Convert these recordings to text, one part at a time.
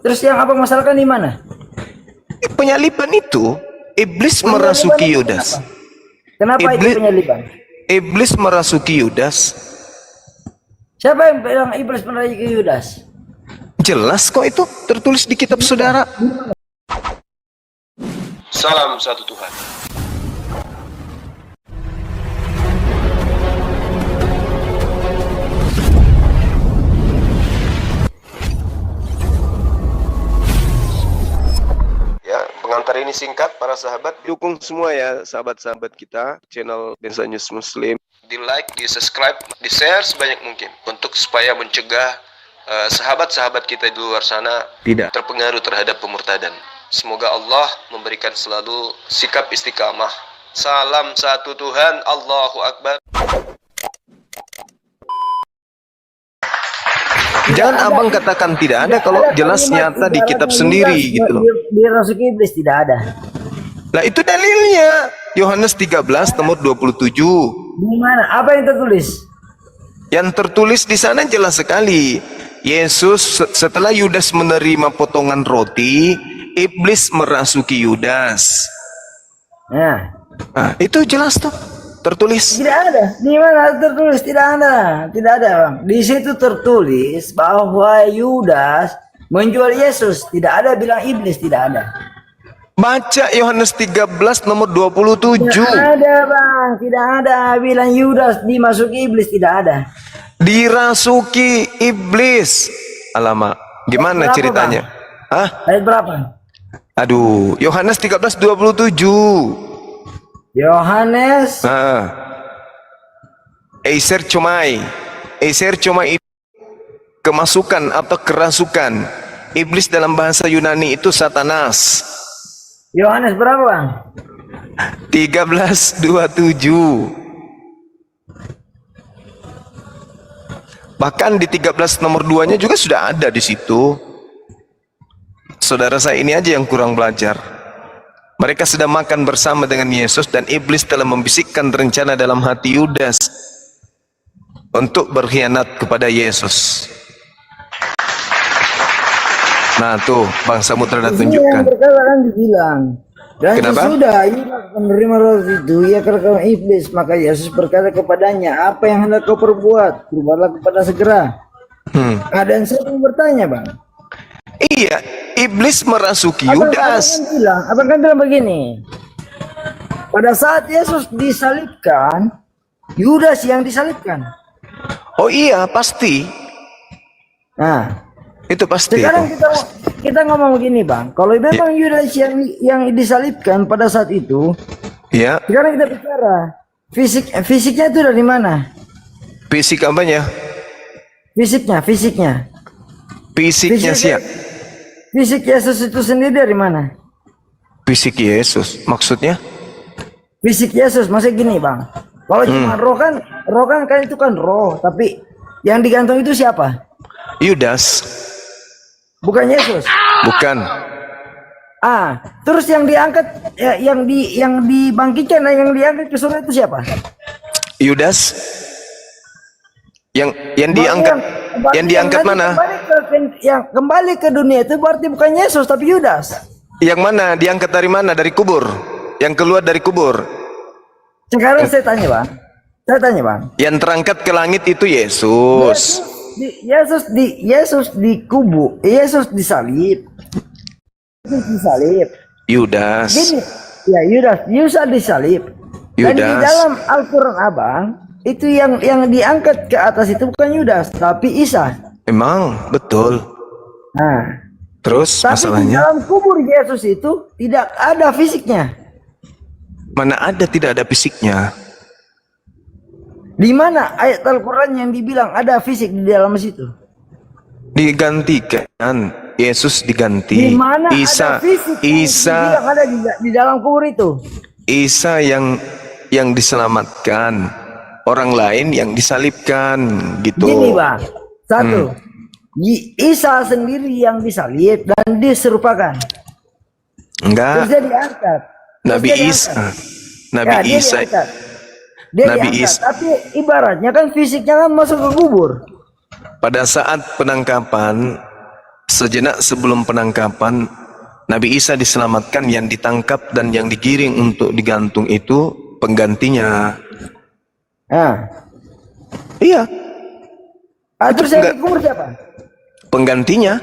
Terus yang apa masalahkan di mana? Penyaliban itu, iblis Penyaliban merasuki itu Yudas. Kenapa itu penyaliban? Iblis merasuki Yudas. Siapa yang bilang iblis merasuki Yudas? Jelas kok itu tertulis di kitab saudara. Salam satu Tuhan. Ya, pengantar ini singkat para sahabat. Dukung semua ya sahabat-sahabat kita channel Densa News Muslim. Di like, di subscribe, di share sebanyak mungkin untuk supaya mencegah sahabat-sahabat kita di luar sana tidak terpengaruh terhadap pemurtadan. Semoga Allah memberikan selalu sikap istiqamah. Salam satu Tuhan, Allahu Akbar. Jangan abang katakan tidak ada kalau jelas nyata di kitab sendiri gitu loh. Dirasuki iblis tidak ada. Nah itu dalilnya. Yohanes 13 nomor 27. Di mana? Apa yang tertulis? Yang tertulis di sana jelas sekali. Yesus setelah Yudas menerima potongan roti, iblis merasuki Yudas. Nah, Itu jelas tuh, tertulis. tidak ada. Di mana tertulis? Tidak ada. Tidak ada, Bang. Di situ tertulis bahwa Yudas menjual Yesus. Tidak ada bilang iblis, tidak ada. Baca Yohanes 13 nomor 27. Tidak ada, Bang. Tidak ada bilang Yudas dimasuki iblis, tidak ada. Dirasuki iblis. Alamak, gimana Berapa, ceritanya? Bang? Ayat berapa? Aduh, Yohanes 13:27. Yohanes. Eiser comai itu kemasukan atau kerasukan. Iblis dalam bahasa Yunani itu Satanas. Yohanes berapa, Bang? 13:27. Bahkan di 13 nomor 2-nya juga sudah ada di situ. Saudara saya ini aja yang kurang belajar. Mereka sedang makan bersama dengan Yesus dan iblis telah membisikkan rencana dalam hati Yudas untuk berkhianat kepada Yesus. Nah tuh Bang Samudra tunjukkan. Yang berkata kan dibilang. Dan Kenapa? sudah Yudas menerima roti itu, ia kerjaan iblis. Maka Yesus berkata kepadanya, apa yang hendak kau perbuat? Berbuatlah kepada segera. Dan saya pun bertanya, Bang. Iya, iblis merasuki Yudas. Abang kan bilang begini. Pada saat Yesus disalibkan, Yudas yang disalibkan. Oh iya, pasti. Nah, Itu pasti. sekarang kita ngomong begini, Bang. Kalau memang Yudas yang disalibkan pada saat itu, Ya. sekarang kita bicara fisiknya itu dari mana? Fisik apanya? Fisiknya. Fisiknya siap. Fisik Yesus itu sendiri dari mana? Fisik Yesus, maksudnya? Fisik Yesus, maksudnya gini, Bang. Kalau cuma roh kan itu kan roh, tapi yang digantung itu siapa? Yudas. Bukan Yesus. Bukan. Terus yang diangkat yang dibangkitkan, yang diangkat ke surga itu siapa? Yudas. Yang diangkat mana? Yang kembali ke dunia itu berarti bukan Yesus tapi Yudas. Yang mana? Diangkat dari mana? Dari kubur. Yang keluar dari kubur. Sekarang saya tanya, Bang. Yang terangkat ke langit itu Yesus. Yesus dikubur. Yesus disalib. Yudas. Gini, ya Yudas disalib. Dan di dalam Al-Quran, Abang, itu yang diangkat ke atas itu bukan Yudas tapi Isa. Emang betul. Terus Tapi masalahnya? di dalam kubur Yesus itu tidak ada fisiknya. Mana ada tidak ada fisiknya? Di mana ayat Al-Quran yang dibilang ada fisik di dalam situ? Digantikan. Yesus diganti. Di mana Isa. ada fisik Isa. yang ada di dalam kubur itu? Isa yang diselamatkan. Orang lain yang disalibkan gitu. Gini, Bang. Satu. Isa sendiri yang disalib dan diserupakan. Enggak. Terus dia diangkat. Nabi Isa. Nabi Isa. Dia diangkat. Tapi ibaratnya kan fisiknya kan masuk ke kubur. Pada saat penangkapan sejenak sebelum penangkapan Nabi Isa diselamatkan, yang ditangkap dan yang digiring untuk digantung itu penggantinya. Iya. Terus yang dikubur siapa? Penggantinya.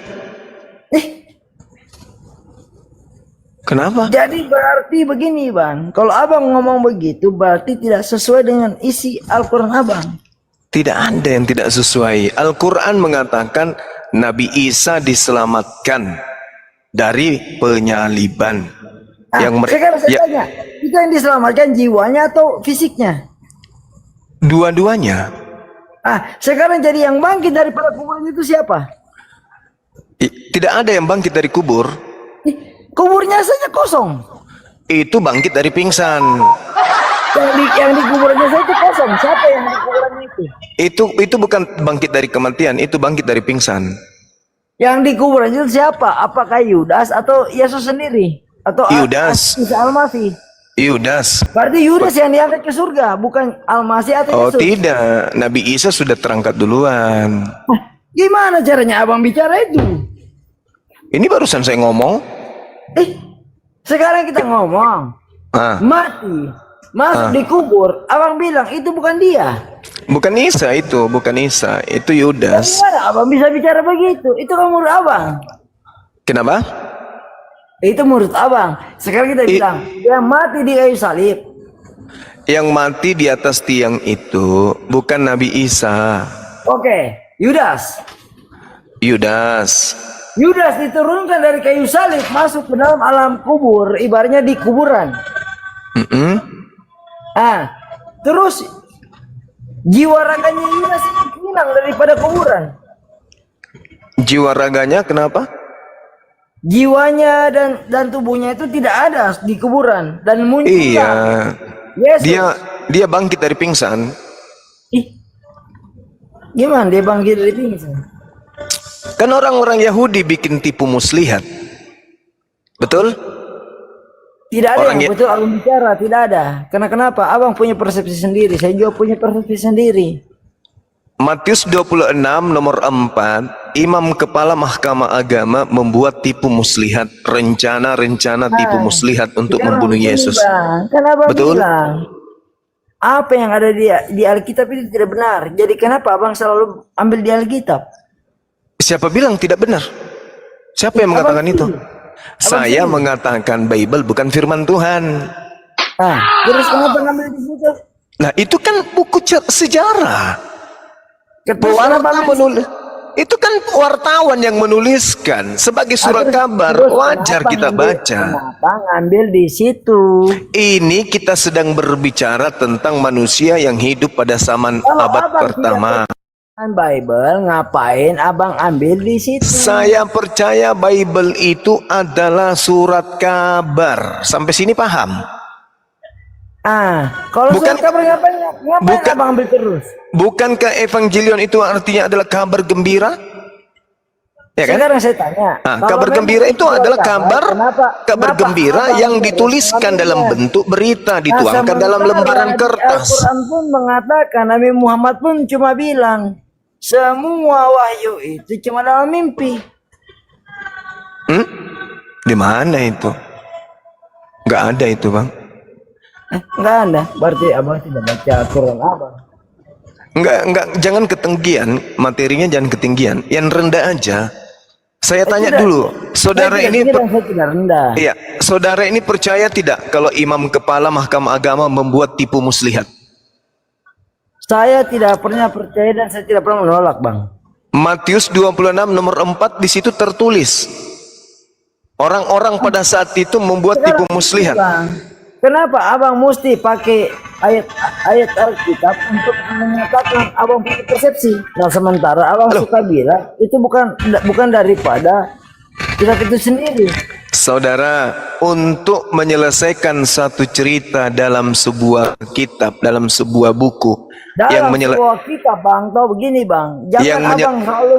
Kenapa? Jadi berarti begini Bang, kalau abang ngomong begitu berarti tidak sesuai dengan isi Al-Quran abang. Tidak ada yang tidak sesuai. Al-Quran mengatakan Nabi Isa diselamatkan dari penyaliban. Sekarang saya tanya, itu yang diselamatkan jiwanya atau fisiknya? Dua-duanya. Sekarang jadi yang bangkit daripada kuburan itu siapa? Tidak ada yang bangkit dari kubur. Kuburnya saja kosong. Itu bangkit dari pingsan. Yang di kuburannya saja itu kosong. Siapa yang di kuburan itu? Itu bukan bangkit dari kematian, itu bangkit dari pingsan. Yang di kuburan itu siapa? Apakah Yudas atau Yesus sendiri? Atau Yudas. Al-Masih? Yudas. Berarti Yudas yang diangkat ke surga, bukan Al-Masih atau Yesus? Oh tidak, Nabi Isa sudah terangkat duluan. Gimana caranya abang bicara itu? Ini barusan saya ngomong. Sekarang kita ngomong mati, masuk dikubur, abang bilang itu bukan dia. Bukan Isa itu, bukan Isa, itu Yudas. Gimana abang bisa bicara begitu? Itu kan menurut abang. Kenapa? Itu menurut abang. Sekarang kita bilang dia mati di kayu salib. Yang mati di atas tiang itu bukan Nabi Isa. Oke, Yudas. Yudas diturunkan dari kayu salib masuk ke dalam alam kubur, ibaratnya di kuburan. Terus jiwa raganya Yudas hilang daripada kuburan. Jiwa raganya kenapa? Jiwanya dan tubuhnya itu tidak ada di kuburan dan muncul. Iya. Yesus. Dia bangkit dari pingsan. Gimana dia bangkit dari pingsan? Kan orang-orang Yahudi bikin tipu muslihat. Betul? Tidak ada yang betul abang bicara, tidak ada. Karena kenapa? Abang punya persepsi sendiri, saya juga punya persepsi sendiri. Matius 26 nomor 4, imam kepala mahkamah agama membuat tipu muslihat, rencana tipu muslihat untuk membunuh Yesus. Kenapa bilang apa yang ada di Alkitab itu tidak benar? Jadi kenapa abang selalu ambil di Alkitab? Siapa bilang tidak benar? Siapa yang mengatakan itu? Saya mengatakan Bible bukan firman Tuhan. Terus kenapa ngambil di situ? Nah, itu kan buku sejarah. Itu kan wartawan yang menuliskan sebagai surat kabar, wajar kita baca. Kenapa ngambil di situ? Ini kita sedang berbicara tentang manusia yang hidup pada zaman abad pertama. Bible, ngapain abang ambil di situ? Saya percaya Bible itu adalah surat kabar. Sampai sini paham? Kalau surat kabar ngapain abang ambil terus? Bukankah Evangelion itu artinya adalah kabar gembira? Ya kan? Sekarang saya tanya. Kabar gembira itu adalah kabar gembira yang dituliskan dalam bentuk berita, dituangkan dalam lembaran kertas. Al-Quran pun mengatakan, Nabi Muhammad pun cuma bilang, semua wahyu itu cuma dalam mimpi. Di mana itu? Nggak ada itu, Bang. Nggak ada. Berarti abang tidak baca Al-Quran abang. Enggak, jangan ketinggian, materinya jangan ketinggian, yang rendah aja. Saya tanya dulu, saudara ini rendah. Iya, saudara ini percaya tidak kalau imam kepala mahkamah agama membuat tipu muslihat? Saya tidak pernah percaya dan saya tidak pernah menolak, Bang. Matius 26 nomor 4 di situ tertulis. Orang-orang pada saat itu membuat tipu muslihat. Kenapa abang mesti pakai ayat Alkitab untuk menyatakan abang punya persepsi? Nah, sementara abang suka bilang itu bukan daripada kitab itu sendiri. Saudara, untuk menyelesaikan satu cerita dalam sebuah kitab, dalam sebuah buku, dalam sebuah kitab, Bang, tahu begini, Bang. Jangan abang selalu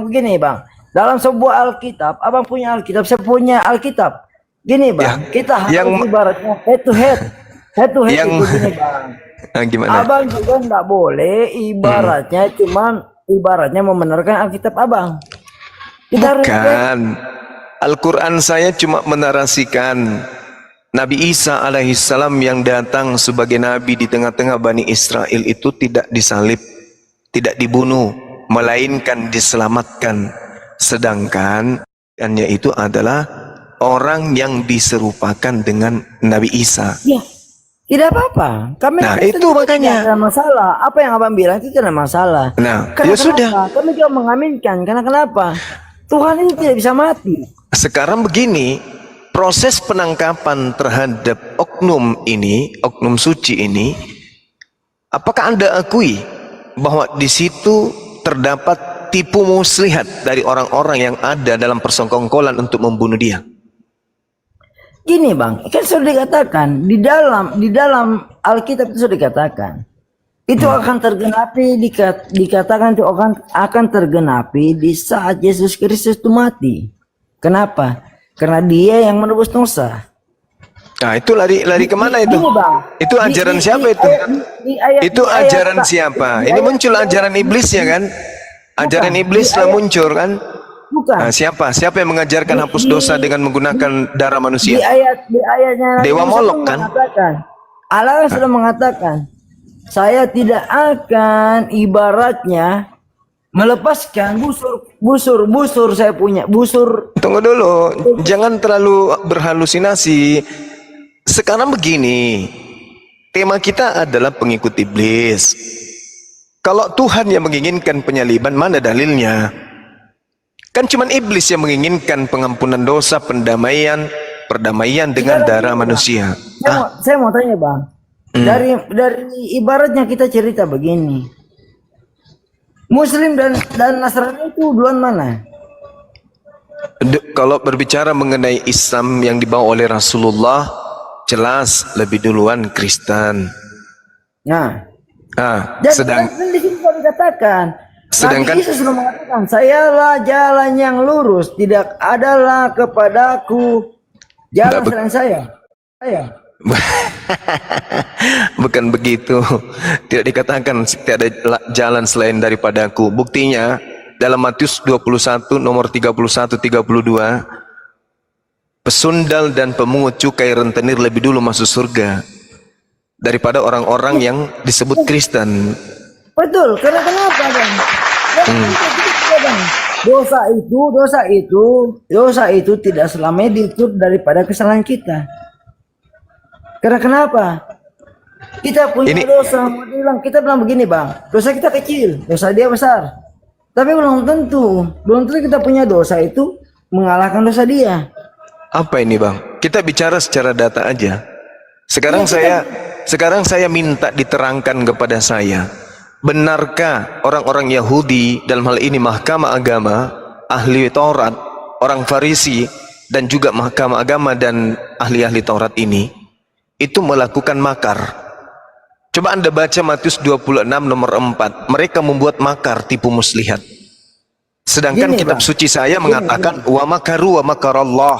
begini, Bang. Dalam sebuah Alkitab, abang punya Alkitab, saya punya Alkitab. Gini, Bang, kita harus ibaratnya head to head itu gini, Bang. Gimana? Abang juga nggak boleh ibaratnya ibaratnya membenarkan Alkitab abang. Kita harus Bukan. Al-Quran saya cuma menarasikan Nabi Isa alaihissalam yang datang sebagai nabi di tengah-tengah Bani Israel itu tidak disalib, tidak dibunuh, melainkan diselamatkan. Sedangkan itu adalah orang yang diserupakan dengan Nabi Isa. ya, tidak apa-apa. Kami Nah, Kristen itu juga makanya. tidak ada masalah. Apa yang abang bilang itu tidak ada masalah. Nah, Karena ya sudah. Kami juga mengaminkan. Karena kenapa? Tuhan itu tidak bisa mati. Sekarang begini, proses penangkapan terhadap oknum ini, oknum suci ini, apakah Anda akui bahwa di situ terdapat tipu muslihat dari orang-orang yang ada dalam persengkongkolan untuk membunuh dia? Gini bang, kan sudah dikatakan di dalam Alkitab itu sudah dikatakan itu akan tergenapi, dikatakan itu akan tergenapi di saat Yesus Kristus itu mati. Kenapa? Karena Dia yang menebus dosa. Nah, itu lari kemana itu? Gini, Bang. Itu ajaran siapa itu? Itu ajaran siapa? Ini muncul ajaran iblisnya kan? Ajaran iblis lah muncul kan? Bukan. Nah, siapa yang mengajarkan hapus dosa dengan menggunakan darah manusia? Di ayatnya Dewa Musa Molok pun kan? mengatakan, Allah sudah mengatakan, saya tidak akan ibaratnya melepaskan busur saya punya busur. Tunggu dulu, jangan terlalu berhalusinasi. Sekarang begini, tema kita adalah pengikut iblis. Kalau Tuhan yang menginginkan penyaliban, mana dalilnya? Kan cuman iblis yang menginginkan pengampunan dosa, perdamaian dengan darah manusia. Saya mau tanya bang, dari ibaratnya kita cerita begini, Muslim dan Nasrani itu duluan mana? Kalau berbicara mengenai Islam yang dibawa oleh Rasulullah, jelas lebih duluan Kristen. Nah, sedang di sini dikatakan. Sedangkan Nabi Isa sudah mengatakan, sayalah jalan yang lurus, tidak adalah kepadaku jalan selain saya. Bukan begitu. Tidak dikatakan tidak ada jalan selain daripadaku. Buktinya dalam Matius 21 nomor 31 32, pesundal dan pemungut cukai rentenir lebih dulu masuk surga daripada orang-orang yang disebut Kristen. Betul, karena kenapa bang? Dosa itu tidak selamanya diukur daripada kesalahan kita. Karena kenapa? Kita punya dosa, kita bilang begini bang, dosa kita kecil, dosa dia besar. Tapi belum tentu kita punya dosa itu mengalahkan dosa dia. Apa ini bang? Kita bicara secara data aja. Sekarang saya minta diterangkan kepada saya, benarkah orang-orang Yahudi, dalam hal ini Mahkamah Agama, ahli Taurat, orang Farisi, dan juga Mahkamah Agama dan ahli-ahli Taurat ini, itu melakukan makar? Coba Anda baca Matius 26 nomor 4. Mereka membuat makar, tipu muslihat. Sedangkan kitab suci saya mengatakan, wa makaru wa makarallah,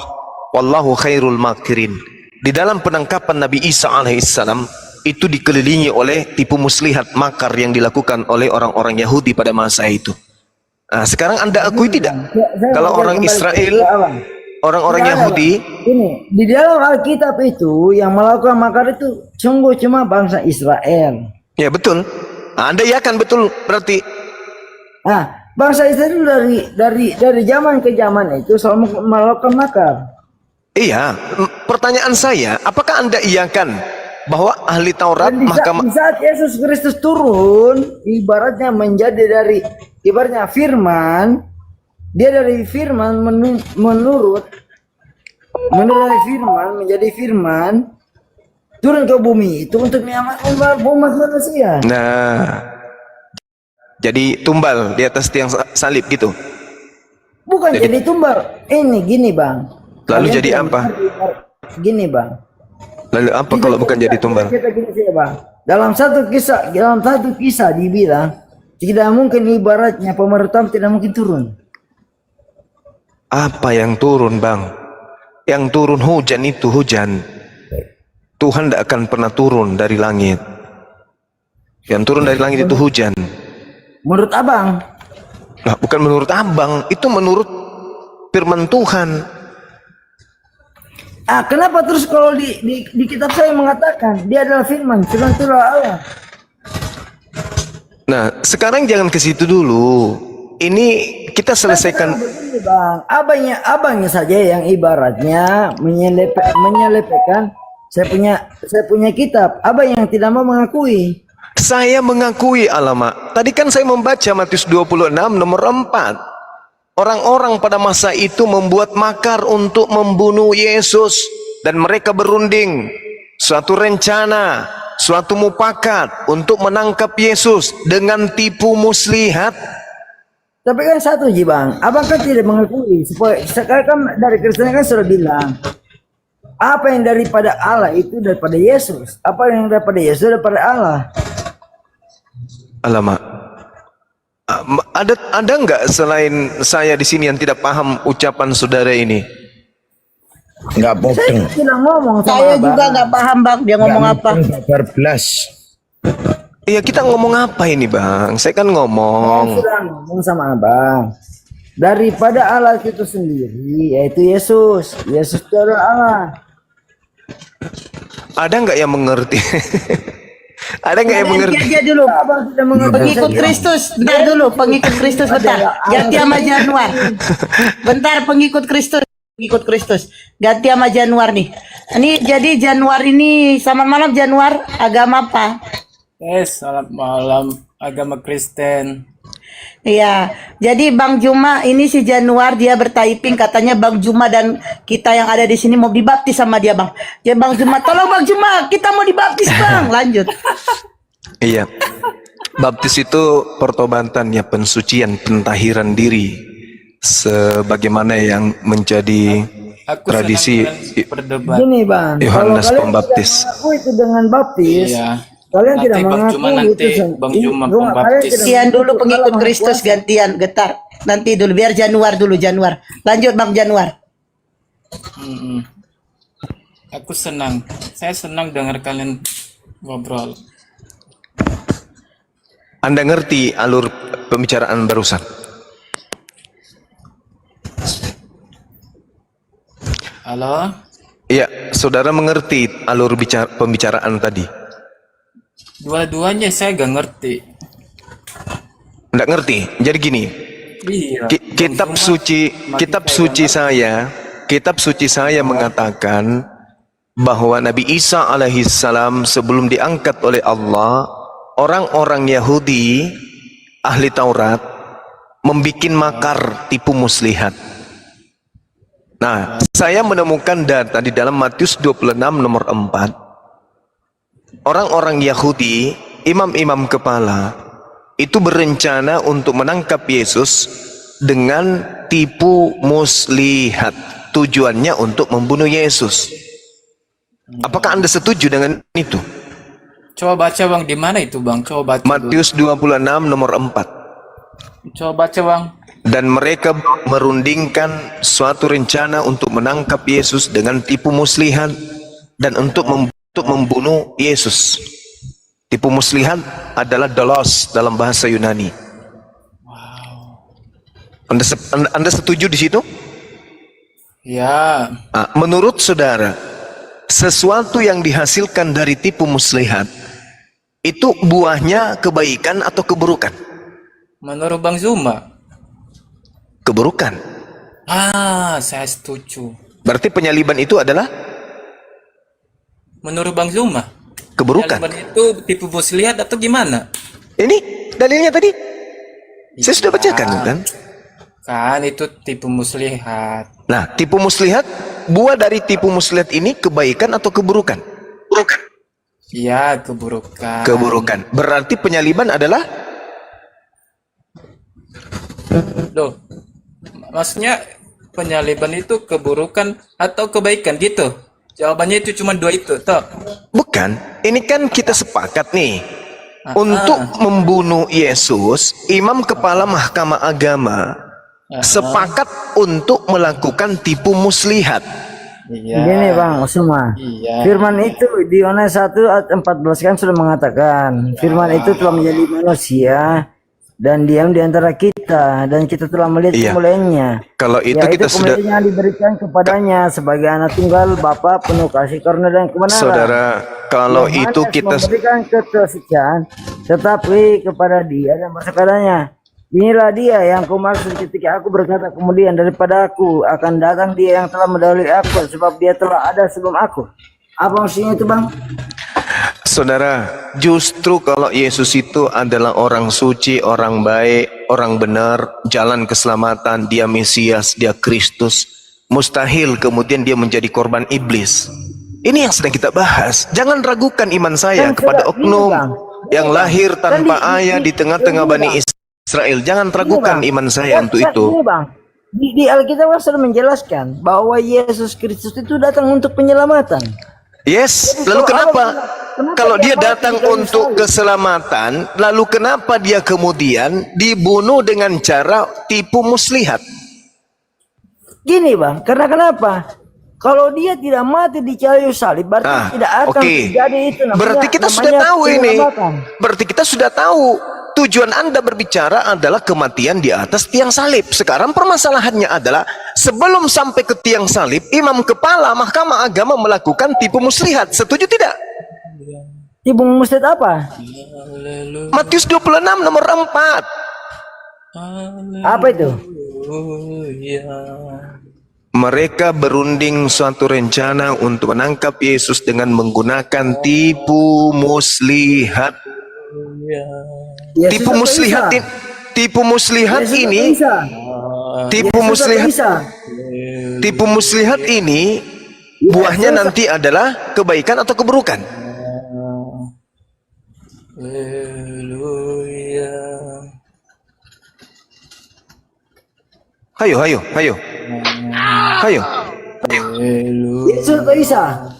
wallahu khairul makirin. Di dalam penangkapan Nabi Isa alaihissalam, itu dikelilingi oleh tipu muslihat, makar yang dilakukan oleh orang-orang Yahudi pada masa itu. Nah, sekarang Anda akui tidak? Kalau orang Israel, orang-orang Yahudi, ini di dalam Alkitab itu yang melakukan makar itu sungguh cuma bangsa Israel. Ya betul. Nah, Anda yakan betul berarti. Nah, bangsa Israel dari zaman ke zaman itu selalu melakukan makar. Iya, pertanyaan saya, apakah Anda iyakan bahwa ahli Taurat, di saat Yesus Kristus turun, ibaratnya ibaratnya firman, dia dari firman menurut dari firman menjadi firman, turun ke bumi itu untuk menyelamatkan umat manusia. Nah, jadi tumbal di atas tiang salib gitu? Bukan jadi tumbal. Ini gini bang. Lalu jadi apa? Gini bang. Lalu apa kalau bukan jadi tumbal? Gini sih, bang. Dalam satu kisah dibilang tidak mungkin, ibaratnya pemerintahan tidak mungkin turun. Apa yang turun bang? Yang turun hujan itu hujan. Tuhan tidak akan pernah turun dari langit. Yang turun dari langit itu hujan. Menurut abang? Nah, bukan menurut abang, itu menurut firman Tuhan. Kenapa terus kalau di kitab saya mengatakan dia adalah firman itu adalah Allah. Nah, sekarang jangan ke situ dulu. Ini kita selesaikan. Begini bang, abangnya saja yang ibaratnya menyelepekkan saya punya kitab. Abang yang tidak mau mengakui. Saya mengakui, alamak. Tadi kan saya membaca Matius 26 nomor 4. Orang-orang pada masa itu membuat makar untuk membunuh Yesus. Dan mereka berunding. Suatu rencana, suatu mufakat untuk menangkap Yesus dengan tipu muslihat. Tapi kan satu Ji bang, abang kan tidak mengakui. Sekarang kan dari Kristen kan sudah bilang. Apa yang daripada Allah itu daripada Yesus. Apa yang daripada Yesus daripada Allah. Alamak. Ada nggak selain saya di sini yang tidak paham ucapan saudara ini? Nggak Saya bodeng. tidak ngomong sama Saya abang. juga nggak paham bang, dia ngomong apa. Berblas. Iya, kita ngomong apa ini bang? Saya kan Saya ngomong. sudah ngomong sama abang. Daripada Allah itu sendiri, yaitu Yesus. Yesus itu adalah Allah. Ada nggak yang mengerti? Ada nggak yang mengerti? Dia dulu. Abang tidak mengerti. Pengikut Kristus, bentar dulu, pengikut Kristus bentar. Ganti sama Januar. Bentar pengikut Kristus. Ganti sama Januar nih. Ini jadi Januar ini selamat malam Januar, agama apa? Selamat malam, agama Kristen. Iya, jadi Bang Juma ini si Januar dia bertyping katanya Bang Juma dan kita yang ada di sini mau dibaptis sama dia Bang. Ya Bang Juma, tolong Bang Juma, kita mau dibaptis Bang. Lanjut. Iya. Baptis itu pertobatan ya, pensucian, pentahiran diri. Sebagaimana yang menjadi Aku tradisi senang dengan berdebat. Gini bang, Yohanes kalau kalian Pembaptis. tidak mengaku itu dengan baptis, Iya. kalian Nanti tidak Bang mengaku Juma, nanti itu. Bang Ini Juma kalian pembaptis. tidak Gantian dulu mengaku pengikut Allah Maha Kristus Kuasa. gantian, getar. Nanti dulu biar Januar dulu Januar. Lanjut Bang Januar. Mm-mm. Aku senang. Saya senang dengar kalian ngobrol. Anda ngerti alur pembicaraan barusan? Halo? Iya, saudara mengerti alur pembicaraan tadi? Dua-duanya saya gak ngerti. Nggak ngerti. Jadi gini, Iya. kitab Bang Juma, suci, makin kitab saya suci ngerti. kitab suci saya mengatakan bahwa Nabi Isa alaihissalam sebelum diangkat oleh Allah, orang-orang Yahudi ahli Taurat membikin makar tipu muslihat. Nah, saya menemukan data di dalam Matius 26 nomor 4. Orang-orang Yahudi, imam-imam kepala, itu berencana untuk menangkap Yesus dengan tipu muslihat. Tujuannya untuk membunuh Yesus. Apakah Anda setuju dengan itu? Coba baca Bang, di mana itu Bang? Coba baca dulu. Matius 26 nomor 4. Coba baca Bang. Dan mereka merundingkan suatu rencana untuk menangkap Yesus dengan tipu muslihat dan untuk membunuh Yesus. Tipu muslihat adalah dolos dalam bahasa Yunani. Anda setuju di situ? Ya, Menurut saudara, sesuatu yang dihasilkan dari tipu muslihat itu buahnya kebaikan atau keburukan? menurut Bang Zuma. Keburukan. Saya setuju. Berarti penyaliban itu adalah Menurut Bang Zuma. keburukan. Taliban itu tipu muslihat atau gimana? Ini dalilnya tadi. Saya sudah bacakan kan? Kan itu tipu muslihat. Nah, tipu muslihat, buah dari tipu muslihat ini kebaikan atau keburukan? Keburukan. Iya, keburukan. Keburukan. Berarti penyaliban adalah Loh, maksudnya penyaliban itu keburukan atau kebaikan gitu? Jawabannya itu cuma dua itu, toh. bukan. Ini kan kita sepakat nih. Untuk membunuh Yesus, imam kepala mahkamah agama sepakat untuk melakukan tipu muslihat. Iya. Gini bang, semua. Iya. Firman itu di Yohanes 1 ayat 14 kan sudah mengatakan, firman itu telah menjadi manusia dan diam di antara kita, dan kita telah melihat Iya. kemuliaannya. Kalau itu Yaitu kita sudah, kemuliaan yang diberikan kepadanya sebagai anak tunggal Bapa penuh kasih karunia dan kebenaran. saudara, kalau Yohanes itu kita memberikan ketersiksaan tetapi kepada dia dan bersekadanya. Inilah dia yang kumaksud ketika aku berkata kemudian daripada aku akan datang dia yang telah mendahului aku sebab dia telah ada sebelum aku. Apa maksudnya itu, Bang? Saudara, justru kalau Yesus itu adalah orang suci, orang baik, orang benar, jalan keselamatan, dia Mesias, dia Kristus, mustahil kemudian dia menjadi korban iblis. Ini yang sedang kita bahas. Jangan ragukan iman saya Kan kepada sudah, oknum Bang. yang lahir tanpa Kan ayah di tengah-tengah Bani Israel. Jangan ragukan Bang. iman saya untuk Kan itu. ini, Bang. Di Alkitab kan sudah menjelaskan bahwa Yesus Kristus itu datang untuk penyelamatan. Yes, lalu kenapa? Kalau dia datang untuk keselamatan, lalu kenapa dia kemudian dibunuh dengan cara tipu muslihat? Gini, Bang, karena kenapa? Kalau dia tidak mati di kayu salib, berarti tidak akan terjadi itu namanya. Berarti kita sudah namanya tahu ini. penyelamatan. Berarti kita sudah tahu. Tujuan Anda berbicara adalah kematian di atas tiang salib. Sekarang permasalahannya adalah sebelum sampai ke tiang salib, imam kepala Mahkamah Agama melakukan tipu muslihat. Setuju tidak? Tipu muslihat apa? Matius 26 nomor 4. Apa itu? Mereka berunding suatu rencana untuk menangkap Yesus dengan menggunakan tipu muslihat. Yesus Tipu atau muslihat Isa? ini, tipu muslihat Yesus ini, atau Isa? tipu Yesus atau muslihat, Isa? tipu muslihat ini buahnya nanti adalah kebaikan atau keburukan. Hayo, hayo, hayo, hayo. Yesus atau Isa?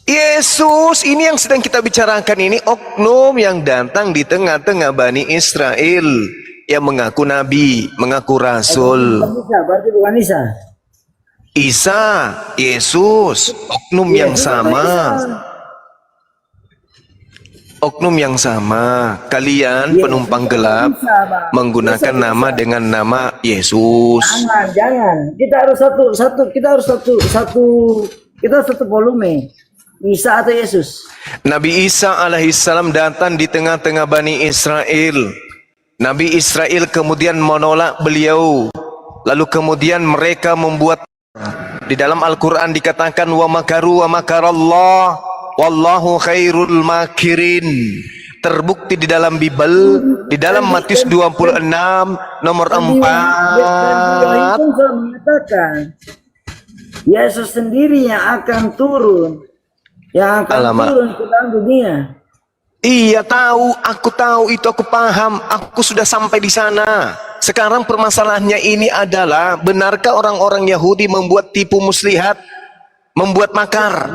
Yesus ini yang sedang kita bicarakan ini oknum yang datang di tengah-tengah Bani Israel yang mengaku nabi, mengaku rasul. Isa, berarti bukan Isa. Isa, Yesus, oknum yang Yesus atau sama. Isa? Oknum yang sama. Kalian penumpang gelap Isa, Bang. menggunakan Yesus, nama Isa. dengan nama Yesus. Jangan. Kita harus satu volume. Isa atau Yesus? Nabi Isa alaihissalam datang di tengah-tengah Bani Israel. Nabi Israel kemudian menolak beliau. Lalu kemudian mereka membuat, di dalam Al-Quran dikatakan wa makaru wa makarallah wallahu khairul makirin. Terbukti di dalam Bible, di dalam Matius 26 nomor 4. Itu sudah mengatakan Yesus sendiri yang akan turun. Yang akan Alamak. turun ke dalam dunia. Iya tahu, aku tahu itu, aku paham, aku sudah sampai di sana. Sekarang permasalahannya ini adalah, benarkah orang-orang Yahudi membuat tipu muslihat, membuat makar?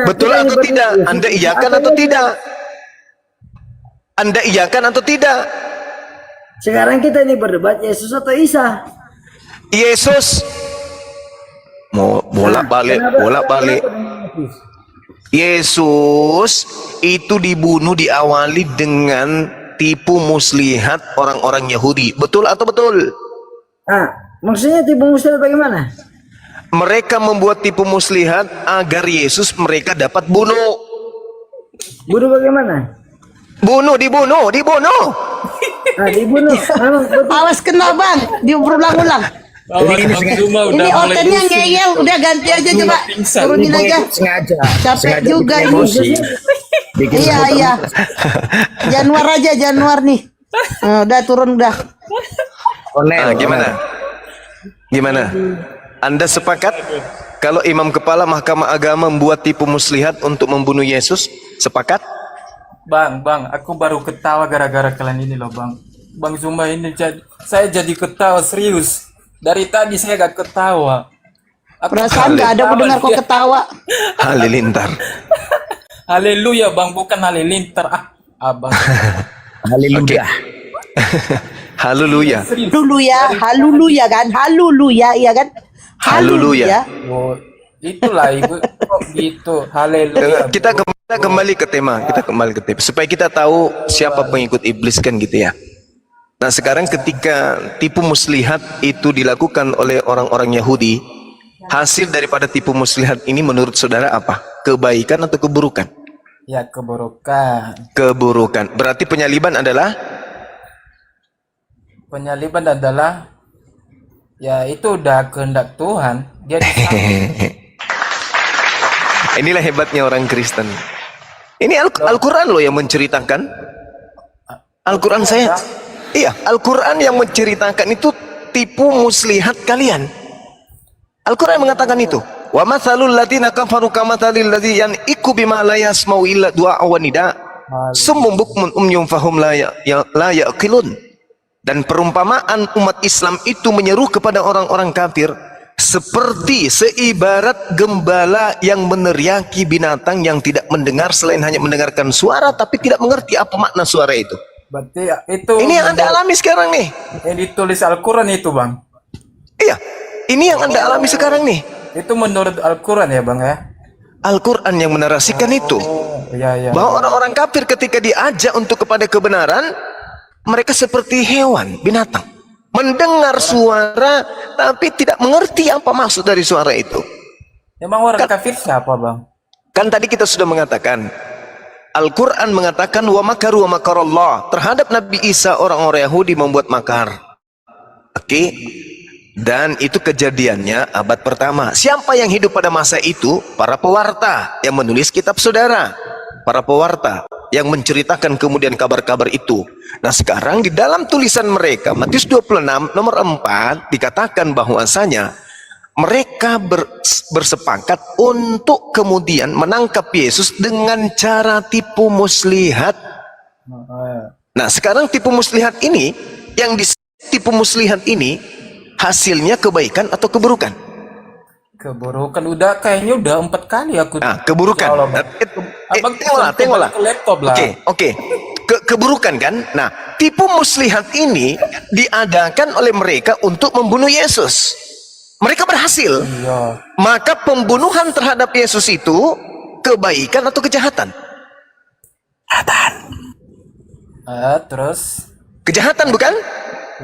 Betul atau tidak? Anda iyakan atau tidak? Anda iyakan atau tidak? Sekarang kita ini berdebat Yesus atau Isa. Yesus bolak-balik, bolak-balik. Yesus itu dibunuh, diawali dengan tipu muslihat orang-orang Yahudi. Betul atau betul? Maksudnya tipu muslihat bagaimana? Mereka membuat tipu muslihat agar Yesus mereka dapat bunuh. Bunuh bagaimana? Dibunuh. Dibunuh. Memang betul. Awas kena bang, diulang-ulang. Ini otennya ngeyel, udah ganti aja coba, turunin aja. Sengaja. Capek juga ini. Emosi. Bikin Iya. Januar nih. Udah turun udah. Gimana? Anda sepakat kalau imam kepala Mahkamah Agama membuat tipu muslihat untuk membunuh Yesus? Sepakat? Bang, aku baru ketawa gara-gara kalian ini loh, Bang. Bang Zuma ini saya jadi ketawa serius. Dari tadi saya gak ketawa. Perasaan gak ada mendengar kok ketawa. Halilintar. Haleluya, Bang, bukan halilintar. Abang. Haleluya. Haleluya. Haleluya kan? Haleluya, iya kan? Haleluya. Oh, itulah ibu. Kok gitu? Haleluya. Kita kembali ke tema. Supaya kita tahu siapa pengikut iblis kan gitu ya. Nah sekarang ketika tipu muslihat itu dilakukan oleh orang-orang Yahudi, hasil daripada tipu muslihat ini menurut saudara apa? Kebaikan atau keburukan? Ya, keburukan. Keburukan. Berarti penyaliban adalah Ya itu udah kehendak Tuhan. Dia inilah hebatnya orang Kristen. Ini Al-Quran loh yang menceritakan. Al-Quran saya. Iya, Al-Quran yang menceritakan itu tipu muslihat kalian. Al-Quran mengatakan itu. Wa mathalul ladzina kafaru kamathalil ladzi yan'iku bima la yasma'u illa du'a wa nida. Summum bukmun umyum fahum la yaqilun. Dan perumpamaan umat Islam itu menyeru kepada orang-orang kafir seperti seibarat gembala yang meneriaki binatang yang tidak mendengar selain hanya mendengarkan suara tapi tidak mengerti apa makna suara itu. berarti ya, itu Ini yang Anda alami sekarang nih. yang ditulis Al-Quran itu, Bang. Iya, ini yang Anda alami sekarang nih. Itu menurut Al-Quran ya, Bang ya? Al-Quran yang menarasikan itu. Iya. Bahwa orang-orang kafir ketika diajak untuk kepada kebenaran, mereka seperti hewan, binatang. Mendengar suara, tapi tidak mengerti apa maksud dari suara itu. Emang orang kafir siapa, Bang? Kan tadi kita sudah mengatakan, Al-Quran mengatakan, wa makaru wa makarallah. Terhadap Nabi Isa, orang-orang Yahudi membuat makar. Oke? Dan itu kejadiannya abad pertama. Siapa yang hidup pada masa itu? Para pewarta yang menulis kitab saudara. Para pewarta yang menceritakan kemudian kabar-kabar itu. Nah sekarang di dalam tulisan mereka, Matius 26 nomor 4, dikatakan bahwasanya mereka bersepakat untuk kemudian menangkap Yesus dengan cara tipu muslihat. Nah sekarang tipu muslihat ini, yang ditipu muslihat ini, hasilnya kebaikan atau keburukan? Keburukan. Udah kayaknya udah 4 kali aku. Nah, keburukan. Ya Allah, Bang. Tengoklah. Laptop lah. Oke. Keburukan kan? Nah, tipu muslihat ini diadakan oleh mereka untuk membunuh Yesus. Mereka berhasil. Iya. Maka pembunuhan terhadap Yesus itu kebaikan atau kejahatan? Terus Kejahatan bukan?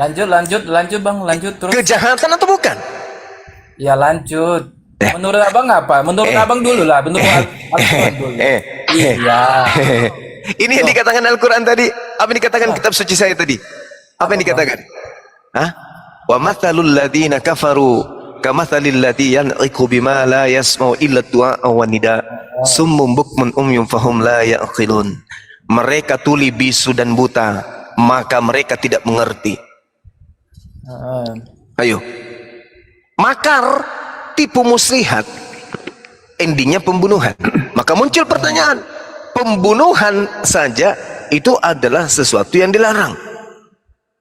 lanjut Bang, lanjut terus. Kejahatan atau bukan? Ya lanjut. Menurut Abang apa? Menurut Abang dulu lah, menurut Al-Quran dulu. Iya. Ini yang dikatakan Al-Quran tadi. Apa yang dikatakan kitab suci saya tadi? Apa yang dikatakan? Hah? Wa mathalul ladzina kafaru kamathalil ladzi yan'iqu bima la yasma'u illa du'a wa nida. Summum bukmun umyum fahum la yaqilun. Mereka tuli, bisu dan buta, maka mereka tidak mengerti. Ayo. Makar, tipu muslihat, endingnya pembunuhan. Maka muncul pertanyaan, pembunuhan saja itu adalah sesuatu yang dilarang.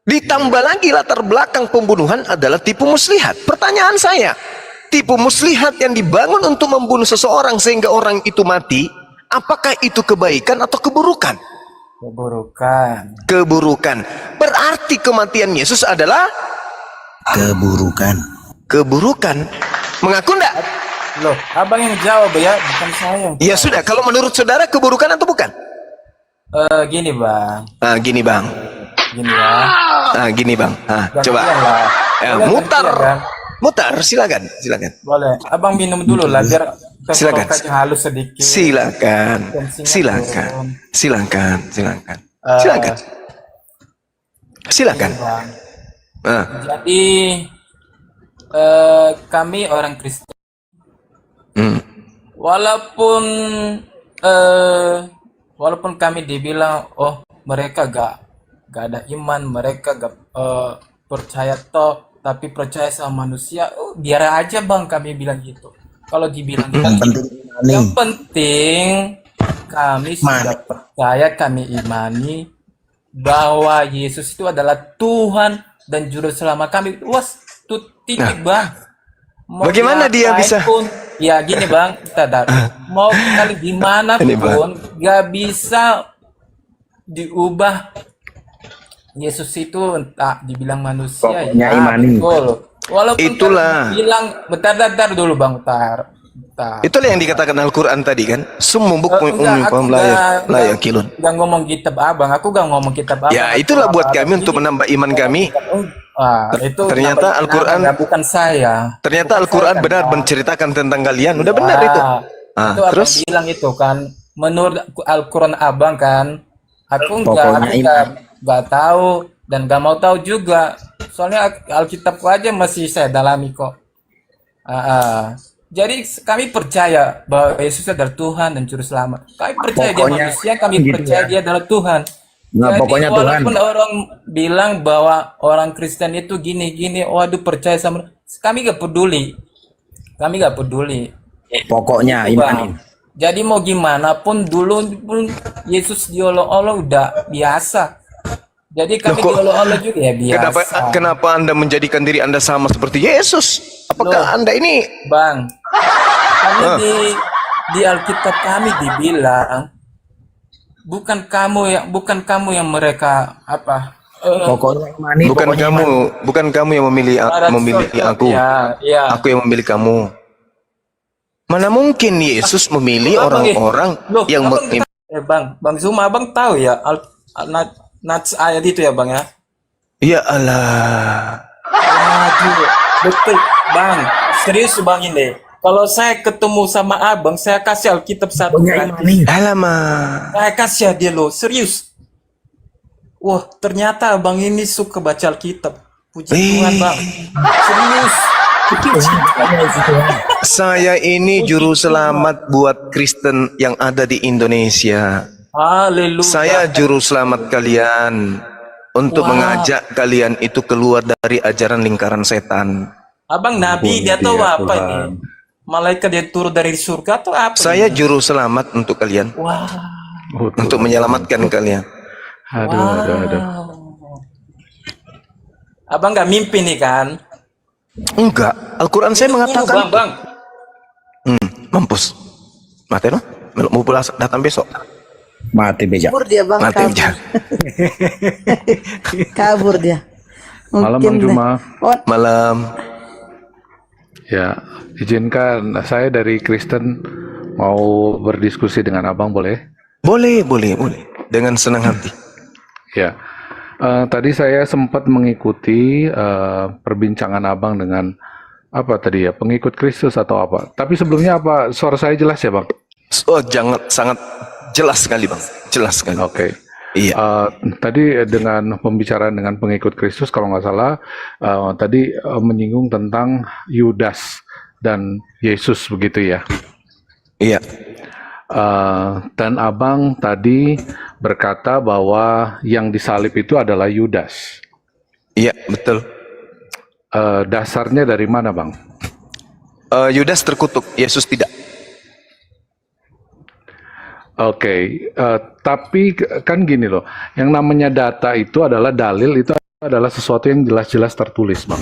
Ditambah lagi latar belakang pembunuhan adalah tipu muslihat. Pertanyaan saya, tipu muslihat yang dibangun untuk membunuh seseorang sehingga orang itu mati, apakah itu kebaikan atau keburukan? Keburukan. Berarti kematian Yesus adalah keburukan. Mengaku enggak? Loh, Abang yang jawab ya, bukan saya yang Ya sudah, kalau menurut saudara keburukan atau bukan? Gini Bang. Gini Bang. Gini ya. Gini Bang. Coba. Gantian lah. Boleh Mutar. gantian, kan? Mutar, silakan. Boleh. Abang minum dulu lah biar Silakan. tenggorokannya halus sedikit. Silakan. Silakan. Bang. Ah. Jadi kami orang Kristen. Walaupun kami dibilang mereka gak ada iman, mereka gak percaya tapi percaya sama manusia, biar aja Bang kami bilang gitu. Kalau dibilang yang penting kami sudah percaya, kami imani bahwa Yesus itu adalah Tuhan dan juru selamat kami. Tuh titik Bang. Mau Bagaimana dia bisa? Ya gini Bang, mau kali gimana pun gak bisa diubah. Yesus itu entah dibilang manusia Pokoknya imani. betul. Walaupun Itulah. bilang bentar dulu Bang, Tak. Itulah yang dikatakan Al-Quran tadi kan. Summum bukmun ummi Enggak, aku fahum la yaqilun. nggak ngomong kitab abang. Aku nggak ngomong kitab abang. Ya, Aku itulah buat abang kami untuk ini menambah iman kami. itu Ternyata namanya Al-Quran- abang, bukan saya. Ternyata Bukan Al-Quran saya kan, benar Bang. menceritakan tentang kalian. Udah benar Ya, itu. itu abang Terus bilang itu kan. Menurut Al-Quran abang kan, aku Pokoknya nggak tahu dan nggak mau tahu juga. Soalnya Alkitabku aja masih saya dalami kok. Jadi kami percaya bahwa Yesus adalah Tuhan dan Juru Selamat. Kami percaya dia Pokoknya manusia, kami gitu percaya ya. dia adalah Tuhan. Nah, Jadi pokoknya Tuhan. walaupun orang bilang bahwa orang Kristen itu gini-gini, waduh percaya sama, kami gak peduli. Kami gak peduli. Pokoknya Itu, Bang. imanin. Jadi mau gimana pun dulu pun Yesus diolok-olok udah biasa. Jadi kami Loh, kok- diolok-olok juga ya biasa. kenapa Anda menjadikan diri Anda sama seperti Yesus? Apakah Loh. Anda ini Bang, kami di Alkitab kami dibilang bukan kamu yang mereka apa? Pokoknya imanin. bukan pokoknya kamu, imanin. bukan kamu yang memilih aku. Ya. Aku yang memilih kamu. Mana mungkin Yesus memilih Abang, orang-orang Loh, yang abang, Bang Zuma, abang tahu ya nats ayat itu ya Bang ya? Ya Allah. Waduh, betul Bang, serius Bang ini. Kalau saya ketemu sama abang, saya kasih Alkitab satu Pokoknya gratis. imanin. Alamak. Saya kasih dia loh, serius. Wah, ternyata abang ini suka baca Alkitab. Puji Tuhan Bang, serius. Saya ini juru selamat buat Kristen yang ada di Indonesia. Haleluya. Saya juru selamat kalian untuk Wow. mengajak kalian itu keluar dari ajaran lingkaran setan. Abang Nabi dia tahu apa ini? Malaikat dia turun dari surga atau apa? Saya ini? juru selamat untuk kalian, Wah. untuk menyelamatkan kalian. Wow. Abang nggak mimpi nih kan? Enggak, Al-Quran saya mengatakan Bang. mampus. Mati no? Mau pulang datang besok. Mati beja. Kabur dia bang, Mati kabur. aja. Kabur dia. Malam Bang Mungkin Juma. Oh, Malam. Ya, izinkan saya dari Kristen mau berdiskusi dengan Abang boleh? Boleh. Dengan senang hati. Ya. Tadi saya sempat mengikuti perbincangan Abang dengan apa tadi ya, pengikut Kristus atau apa. Tapi sebelumnya apa suara saya jelas ya Bang? Oh, sangat jelas sekali Bang. Jelas sekali. Oke. Iya. Tadi dengan pembicaraan dengan pengikut Kristus kalau nggak salah tadi menyinggung tentang Yudas dan Yesus begitu ya. Iya. Dan Abang tadi berkata bahwa yang disalib itu adalah Yudas. Iya, betul. Dasarnya dari mana Bang? Yudas terkutuk, Yesus tidak. Oke, tapi kan gini loh, yang namanya data itu adalah dalil, itu adalah sesuatu yang jelas-jelas tertulis Bang.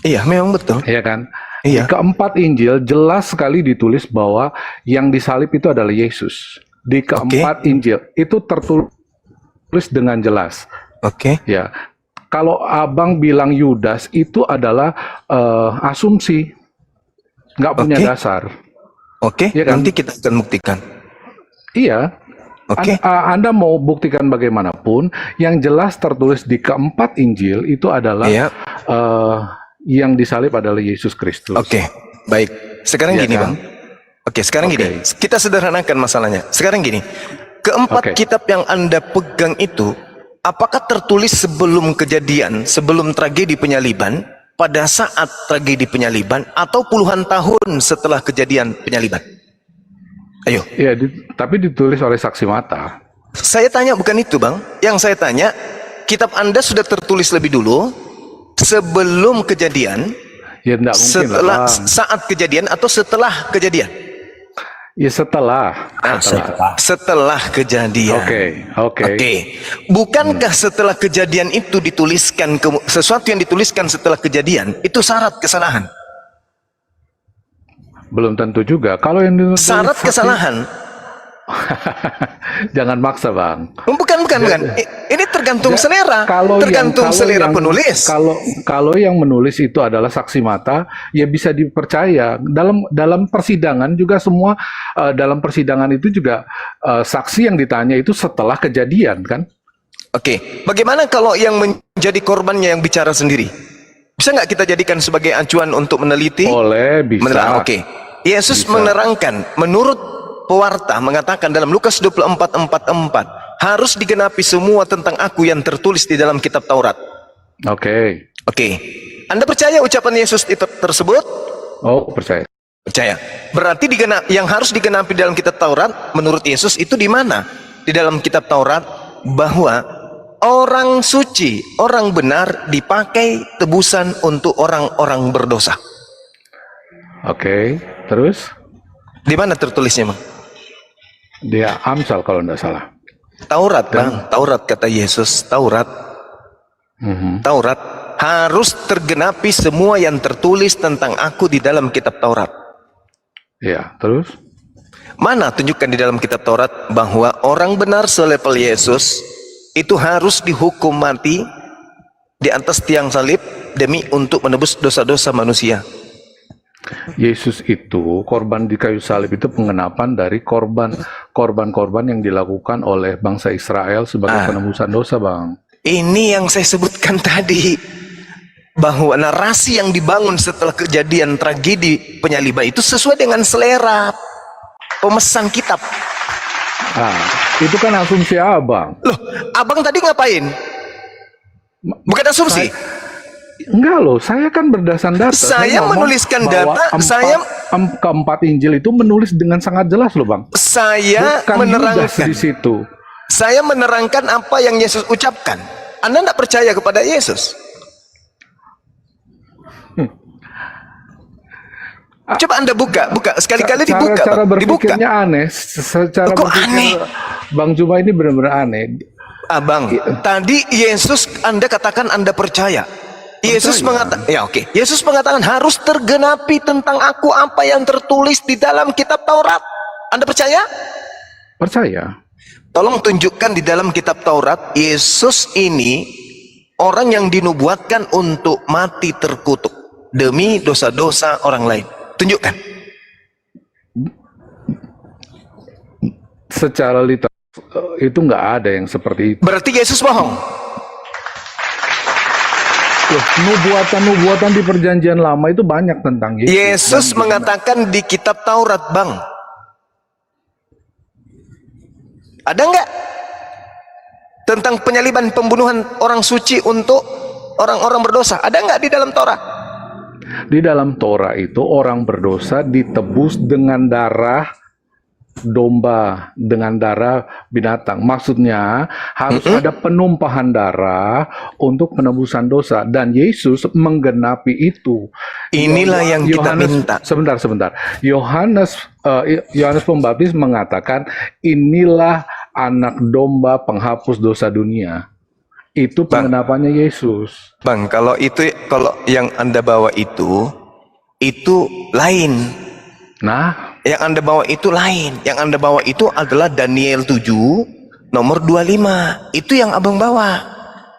Iya, memang betul. Iya kan? Iya. Di keempat Injil jelas sekali ditulis bahwa yang disalib itu adalah Yesus. Di keempat Injil itu tertulis dengan jelas. Oke. Ya, kalau Abang bilang Yudas itu adalah asumsi, nggak punya Oke. dasar. Oke, Iya kan? nanti kita akan buktikan. Iya. Oke. Anda mau buktikan bagaimanapun, yang jelas tertulis di keempat Injil itu adalah Iya. yang disalib adalah Yesus Kristus. Oke, baik. Sekarang Iya gini, kan? Bang. Oke, sekarang Oke. gini. Kita sederhanakan masalahnya. Sekarang gini. Keempat Oke. kitab yang Anda pegang itu, apakah tertulis sebelum kejadian, sebelum tragedi penyaliban, pada saat tragedi penyaliban, atau puluhan tahun setelah kejadian penyaliban? Ayo. Iya, tapi ditulis oleh saksi mata. Saya tanya bukan itu, Bang. Yang saya tanya, kitab Anda sudah tertulis lebih dulu, sebelum kejadian, Ya enggak mungkin setelah lah, Bang. saat kejadian, atau setelah kejadian? Ya setelah. Setelah kejadian. Oke. Bukankah setelah kejadian itu dituliskan sesuatu yang dituliskan setelah kejadian itu syarat kesalahan? Belum tentu juga. Kalau yang ditulis Syarat saksi- kesalahan. Jangan maksa, Bang. Bukan. Ini tergantung tergantung selera, Kalau selera yang penulis. kalau yang menulis itu adalah saksi mata, ya bisa dipercaya. Dalam persidangan juga semua dalam persidangan itu juga saksi yang ditanya itu setelah kejadian kan? Oke, bagaimana kalau yang menjadi korbannya yang bicara sendiri? Bisa nggak kita jadikan sebagai acuan untuk meneliti? Boleh, bisa. Oke, Yesus Bisa. menerangkan, menurut pewarta mengatakan dalam Lukas 24:44, harus digenapi semua tentang aku yang tertulis di dalam kitab Taurat. Oke. Oke, Anda percaya ucapan Yesus itu tersebut? Oh, percaya. Percaya. Berarti yang harus digenapi dalam kitab Taurat menurut Yesus itu di mana? Di dalam kitab Taurat bahwa orang suci, orang benar dipakai tebusan untuk orang-orang berdosa. Oke, terus Di mana tertulisnya, Bang? dia Amsal kalau tidak salah. Taurat, Bang. Taurat kata Yesus, Taurat. Taurat harus tergenapi semua yang tertulis tentang aku di dalam kitab Taurat. Ya, terus? Mana tunjukkan di dalam kitab Taurat bahwa orang benar selevel Yesus itu harus dihukum mati di atas tiang salib demi untuk menebus dosa-dosa manusia. Yesus itu korban di kayu salib itu pengenapan dari korban-korban yang dilakukan oleh bangsa Israel sebagai penebusan dosa, Bang. Ini yang saya sebutkan tadi, bahwa narasi yang dibangun setelah kejadian tragedi penyaliban itu sesuai dengan selera pemesan kitab. Itu kan asumsi Abang. Loh, Abang tadi ngapain? Bukan asumsi. Enggak loh, saya kan berdasarkan data. Saya ngomong menuliskan bahwa data, keempat Injil itu menulis dengan sangat jelas loh, Bang. Saya Bukan Yudas menerangkan di situ. Saya menerangkan apa yang Yesus ucapkan. Anda tidak percaya kepada Yesus? Coba Anda buka sekali-kali dibuka, Cara Bang. Dibuka. berpikirnya aneh. Secara Kok berpikir aneh? Bang Juma ini benar-benar aneh. Abang, tadi Yesus Anda katakan Anda percaya. Yesus mengatakan, Yesus mengatakan harus tergenapi tentang aku apa yang tertulis di dalam kitab Taurat. Anda percaya? Percaya. Tolong tunjukkan di dalam kitab Taurat, Yesus ini orang yang dinubuatkan untuk mati terkutuk demi dosa-dosa orang lain. Tunjukkan. Secara literal itu nggak ada yang seperti itu. Berarti Yesus bohong. Loh, nubuatan-nubuatan di perjanjian lama itu banyak tentang Yesus. Yesus mengatakan di kitab Taurat, Bang. Ada nggak tentang penyaliban pembunuhan orang suci untuk orang-orang berdosa? Ada nggak di dalam Taurat? Di dalam Torah itu orang berdosa ditebus dengan darah domba, dengan darah binatang. Maksudnya harus ada penumpahan darah untuk penebusan dosa, dan Yesus menggenapi itu. Inilah yang kita minta. Sebentar. Yohanes Pembaptis mengatakan inilah anak domba penghapus dosa dunia. Itu pengenapannya Yesus. Bang, kalau yang Anda bawa itu lain. Nah, Yang Anda bawa itu lain. Yang Anda bawa itu adalah Daniel 7 nomor 25. Itu yang Abang bawa.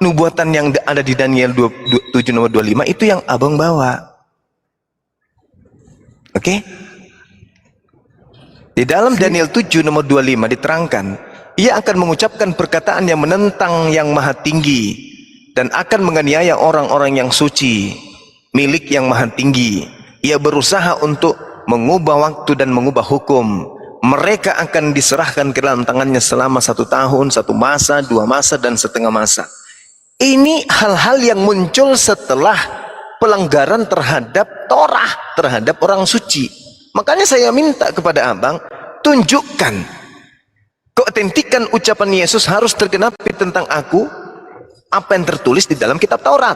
Nubuatan yang ada di Daniel 7 nomor 25 itu yang Abang bawa. Oke? Di dalam Daniel 7 nomor 25 diterangkan, ia akan mengucapkan perkataan yang menentang yang maha tinggi dan akan menganiaya orang-orang yang suci, milik yang maha tinggi. Ia berusaha untuk mengubah waktu dan mengubah hukum. Mereka akan diserahkan ke dalam tangannya selama 1 tahun, 1 masa, 2 masa, dan setengah masa. Ini hal-hal yang muncul setelah pelanggaran terhadap Torah, terhadap orang suci. Makanya saya minta kepada Abang, tunjukkan keotentikan ucapan Yesus harus tergenapi tentang aku, apa yang tertulis di dalam kitab Taurat.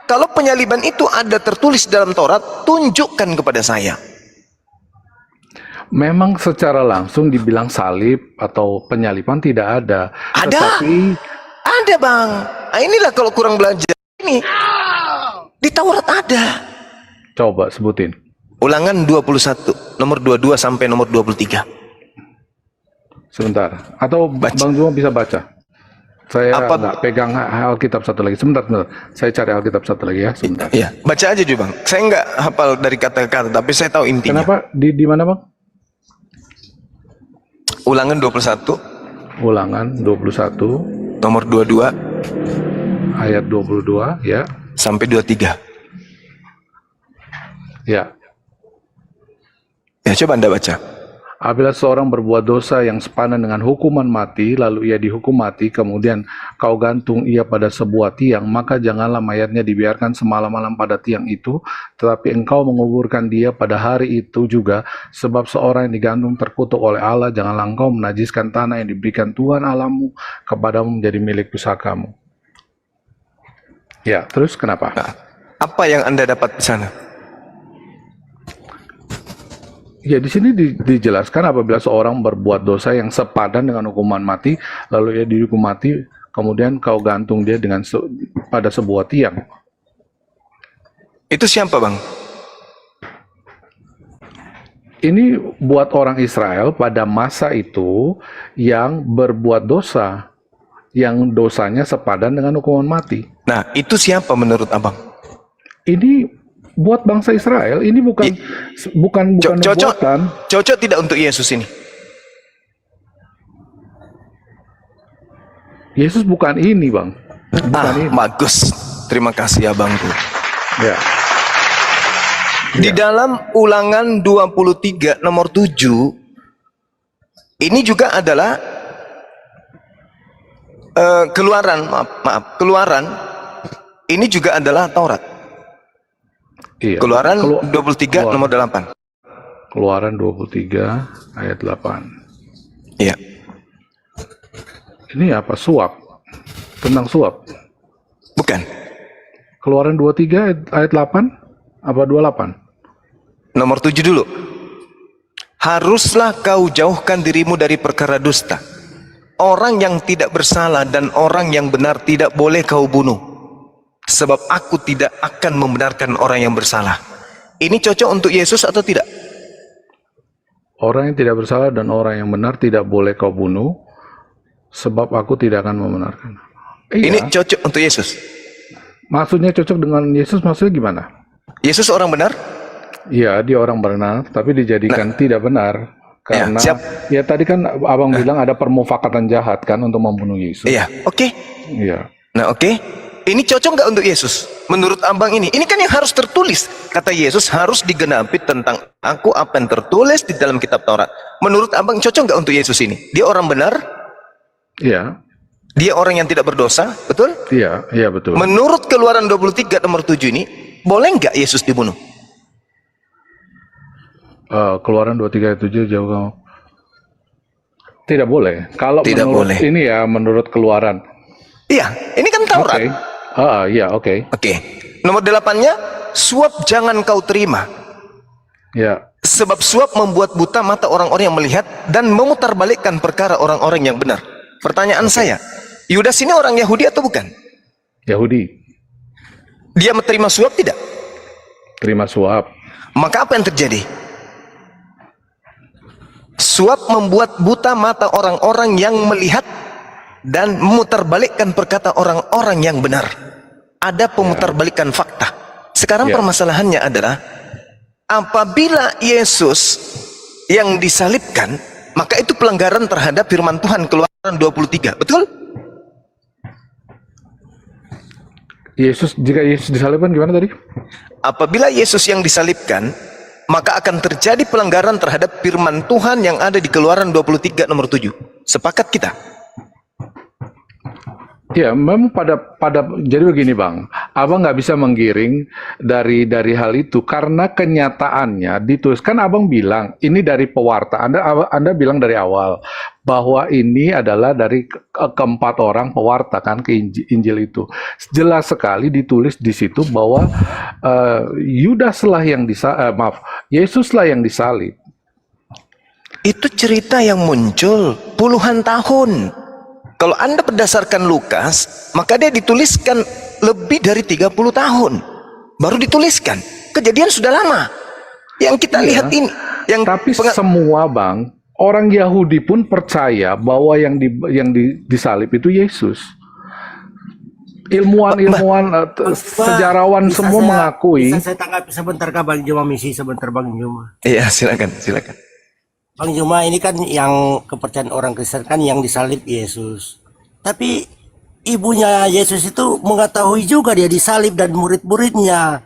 Kalau penyaliban itu ada tertulis dalam Taurat, tunjukkan kepada saya. memang secara langsung dibilang salib atau penyaliban tidak ada. Ada. Ada, Bang. Nah, inilah kalau kurang belajar. Ini di Taurat ada. Coba sebutin. Ulangan 21, nomor 22 sampai nomor 23. Sebentar. Atau Baca. Bang Juma bisa baca. Saya Apa- nggak pegang Alkitab satu lagi. Sebentar. Saya cari Alkitab satu lagi ya. Sebentar. Iya, baca aja juga Bang. Saya nggak hafal dari kata-kata, tapi saya tahu intinya. Kenapa? Di mana, Bang? Ulangan 21, Ulangan 21 nomor 22 ayat 22 ya. sampai 23. Ya. Ya, coba Anda baca. Apabila seorang berbuat dosa yang sepadan dengan hukuman mati, lalu ia dihukum mati, kemudian kau gantung ia pada sebuah tiang, maka janganlah mayatnya dibiarkan semalam-malam pada tiang itu, tetapi engkau menguburkan dia pada hari itu juga, sebab seorang yang digantung terkutuk oleh Allah, janganlah engkau menajiskan tanah yang diberikan Tuhan Allahmu kepadamu menjadi milik pusakamu. Ya, terus kenapa? Nah, apa yang Anda dapat di sana? Ya, di sini dijelaskan apabila seorang berbuat dosa yang sepadan dengan hukuman mati, lalu ia dihukum mati, kemudian kau gantung dia pada sebuah tiang. Itu siapa Bang? Ini buat orang Israel pada masa itu yang berbuat dosa, yang dosanya sepadan dengan hukuman mati. Nah, itu siapa menurut Abang? Ini buat bangsa Israel, ini bukan Cocok, nubuatan. cocok tidak untuk Yesus ini? Yesus bukan ini, Bang. Bukan ini. Bagus. Terima kasih Abangku. Ya. Di dalam Ulangan 23 nomor 7, ini juga adalah Keluaran. Ini juga adalah Taurat. Iya. Keluaran 23 nomor 8. Keluaran 23 ayat 8. Iya. Ini apa? Suap. Tentang suap. Bukan. Keluaran 23 ayat 8 apa 28? Nomor 7 dulu. Haruslah kau jauhkan dirimu dari perkara dusta. Orang yang tidak bersalah dan orang yang benar tidak boleh kau bunuh. Sebab aku tidak akan membenarkan orang yang bersalah. Ini cocok untuk Yesus atau tidak? Orang yang tidak bersalah dan orang yang benar tidak boleh kau bunuh, sebab aku tidak akan membenarkan. Ini Iya. cocok untuk Yesus. Maksudnya cocok dengan Yesus, maksudnya gimana? Yesus orang benar? Iya, dia orang benar, tapi dijadikan tidak benar. Karena, siap. ya tadi kan abang bilang ada permufakatan jahat kan untuk membunuh Yesus. Iya, oke. Iya. Nah, oke. Ini cocok nggak untuk Yesus? Menurut abang ini kan yang harus tertulis. Kata Yesus harus digenapi tentang aku apa yang tertulis di dalam kitab Taurat. Menurut abang cocok nggak untuk Yesus ini? Dia orang benar? Iya. Dia orang yang tidak berdosa, betul? Iya, iya betul. Menurut Keluaran 23 nomor 7 ini, boleh nggak Yesus dibunuh? Keluaran 23 ayat 7 jauh kamu. Tidak boleh. Kalau Tidak menurut boleh. ini ya menurut Keluaran. Iya, ini kan Taurat. Oke. Iya, oke. Oke. Nomor 8-nya, suap jangan kau terima. Ya. Sebab suap membuat buta mata orang-orang yang melihat dan memutarbalikkan perkara orang-orang yang benar. Pertanyaan saya, Yudas ini orang Yahudi atau bukan? Yahudi Dia menerima suap tidak? terima suap. Maka apa yang terjadi? Suap membuat buta mata orang-orang yang melihat dan memutarbalikkan perkata orang-orang yang benar. Ada pemutarbalikan fakta. Sekarang Ya. permasalahannya adalah apabila Yesus yang disalibkan, maka itu pelanggaran terhadap firman Tuhan Keluaran 23, betul? Jika Yesus disalibkan gimana tadi? Apabila Yesus yang disalibkan, maka akan terjadi pelanggaran terhadap firman Tuhan yang ada di Keluaran 23 nomor 7. Sepakat kita? Ya, memang jadi begini Bang, abang nggak bisa menggiring dari hal itu karena kenyataannya dituliskan. Abang bilang ini dari pewarta. Anda bilang dari awal bahwa ini adalah dari keempat orang pewarta kan ke Injil itu. Jelas sekali ditulis di situ bahwa Yudaslah yang Yesuslah yang disalib. Itu cerita yang muncul puluhan tahun. Kalau Anda berdasarkan Lukas, maka dia dituliskan lebih dari 30 tahun. Baru dituliskan. Kejadian sudah lama. Yang kita lihat ini. Tapi semua Bang, orang Yahudi pun percaya bahwa disalib itu Yesus. Ilmuwan-ilmuwan, sejarawan Bisa semua mengakui. Bisa saya tanggapi sebentar Kak Bang Juma, misi sebentar Bang Juma. Iya, silakan, silakan. Bang Juma, ini kan yang kepercayaan orang Kristen kan yang disalib Yesus. Tapi ibunya Yesus itu mengetahui juga dia disalib dan murid-muridnya.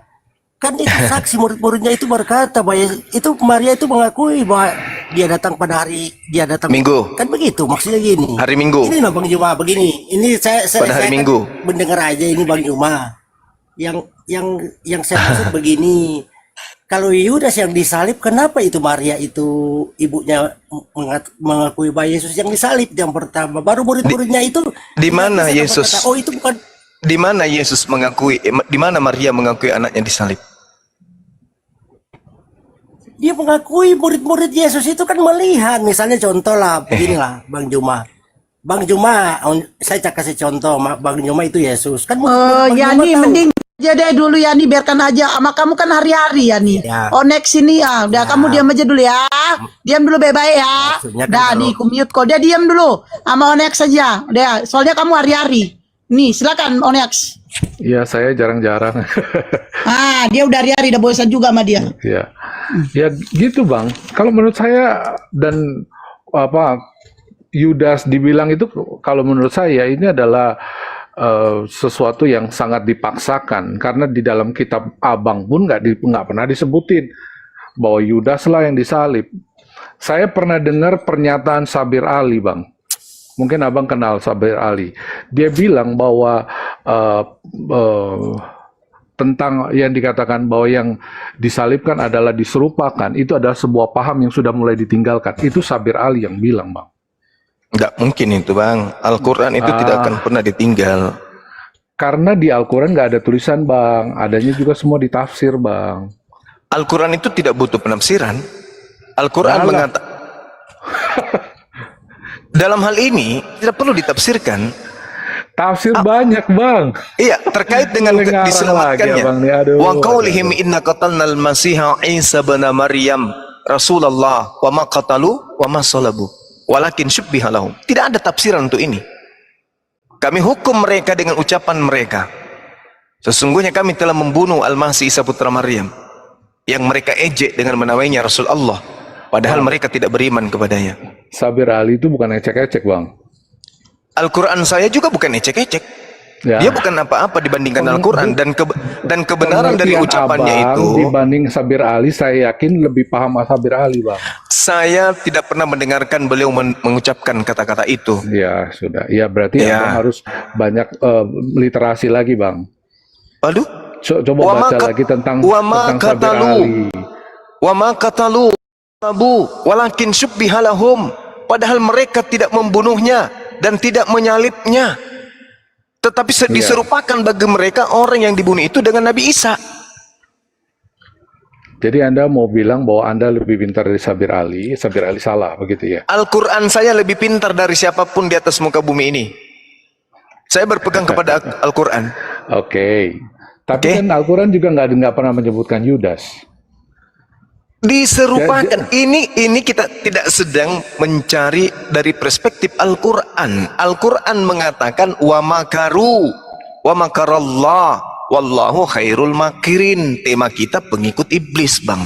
Kan itu saksi murid-muridnya itu berkata bahwa itu Maria itu mengakui bahwa dia datang pada hari dia datang Minggu. Kan begitu maksudnya gini. Hari Minggu. Ini loh Bang Juma begini. Ini saya Pada hari kan Minggu. mendengar aja ini Bang Juma. Yang saya maksud begini. Kalau Yudas yang disalib, kenapa itu Maria itu ibunya mengakui bahwa Yesus yang disalib yang pertama? Baru murid-muridnya itu Di mana Yesus? berkata, oh itu bukan. Di mana Yesus mengakui? Di mana Maria mengakui anaknya disalib? Dia mengakui murid-murid Yesus itu kan melihat, misalnya contoh lah, beginilah Bang Juma. Bang Juma, saya kasih contoh, Bang Juma itu Yesus. Kan Oh, Bang ya Juma nih tahu. mending aja deh dulu ya nih, biarkan aja. Sama kamu kan hari-hari ya nih. Ya. Oh next ini ya, udah kamu diam aja dulu ya. Diam dulu baik-baik ya. Maksudnya kan Dah kalau- nih, kumute kok. Dia diam dulu. Sama Onex saja. Udah, soalnya kamu hari-hari. Nih, silakan Onex. Ya, saya jarang-jarang. Ah, dia udah hari-hari, udah bosan juga sama dia. Ya, ya gitu Bang. Kalau menurut saya dan Yudas dibilang itu, kalau menurut saya ini adalah sesuatu yang sangat dipaksakan, karena di dalam kitab Abang pun nggak pernah disebutin bahwa Yudas lah yang disalib. Saya pernah dengar pernyataan Sabir Ali, Bang. Mungkin Abang kenal Sabir Ali. Dia bilang bahwa tentang yang dikatakan bahwa yang disalibkan adalah diserupakan, itu adalah sebuah paham yang sudah mulai ditinggalkan. Itu Sabir Ali yang bilang, Bang. Nggak mungkin itu Bang. Al-Quran itu tidak akan pernah ditinggal. Karena di Al-Quran nggak ada tulisan, Bang. Adanya juga semua ditafsir, Bang. Al-Quran itu tidak butuh penafsiran. Al-Quran mengatakan dalam hal ini tidak perlu ditafsirkan. Tafsir banyak, Bang. Iya, terkait dengan Ngarang diselamatkannya. lagi, Abang, nih. Aduh, Wa qaulihim inna qatalnal masiha Isa bin Maryam Rasulullah wa ma qatalu wa ma salabu walakin syubbiha lahum. Tidak ada tafsiran untuk ini. Kami hukum mereka dengan ucapan mereka. Sesungguhnya kami telah membunuh Al-Masih Isa putra Maryam, yang mereka ejek dengan menamainya Rasul Allah, padahal mereka tidak beriman kepadanya. Sabir Ali itu bukan ecek-ecek, Bang. Al-Quran saya juga bukan ecek-ecek. Ya. Dia bukan apa-apa dibandingkan Al-Quran, dan kebenaran dari Pengertian ucapannya Abang itu. dibanding Sabir Ali, saya yakin lebih paham Sabir Ali, Bang. Saya tidak pernah mendengarkan beliau mengucapkan kata-kata itu. Ya, sudah. Ya, berarti Ya. Abang harus banyak literasi lagi, Bang. Aduh. Coba Wa ma baca kat- lagi tentang wa ma Sabir katalu. Ali. Wa ma qatalu Abu walakin syubbiha lahum. Padahal mereka tidak membunuhnya dan tidak menyalibnya, tetapi diserupakan bagi mereka orang yang dibunuh itu dengan Nabi Isa. Jadi Anda mau bilang bahwa Anda lebih pintar dari Sabir Ali salah, begitu ya? Al-Quran saya lebih pintar dari siapapun di atas muka bumi ini. Saya berpegang kepada Al-Quran. Oke. Tapi Oke. kan Al-Quran juga nggak pernah menyebutkan Yudas. Diserupakan. Ini kita tidak sedang mencari dari perspektif Al-Quran. Al-Quran mengatakan wa makaru wa makarallah wallahu khairul makirin. Tema kita pengikut iblis, Bang.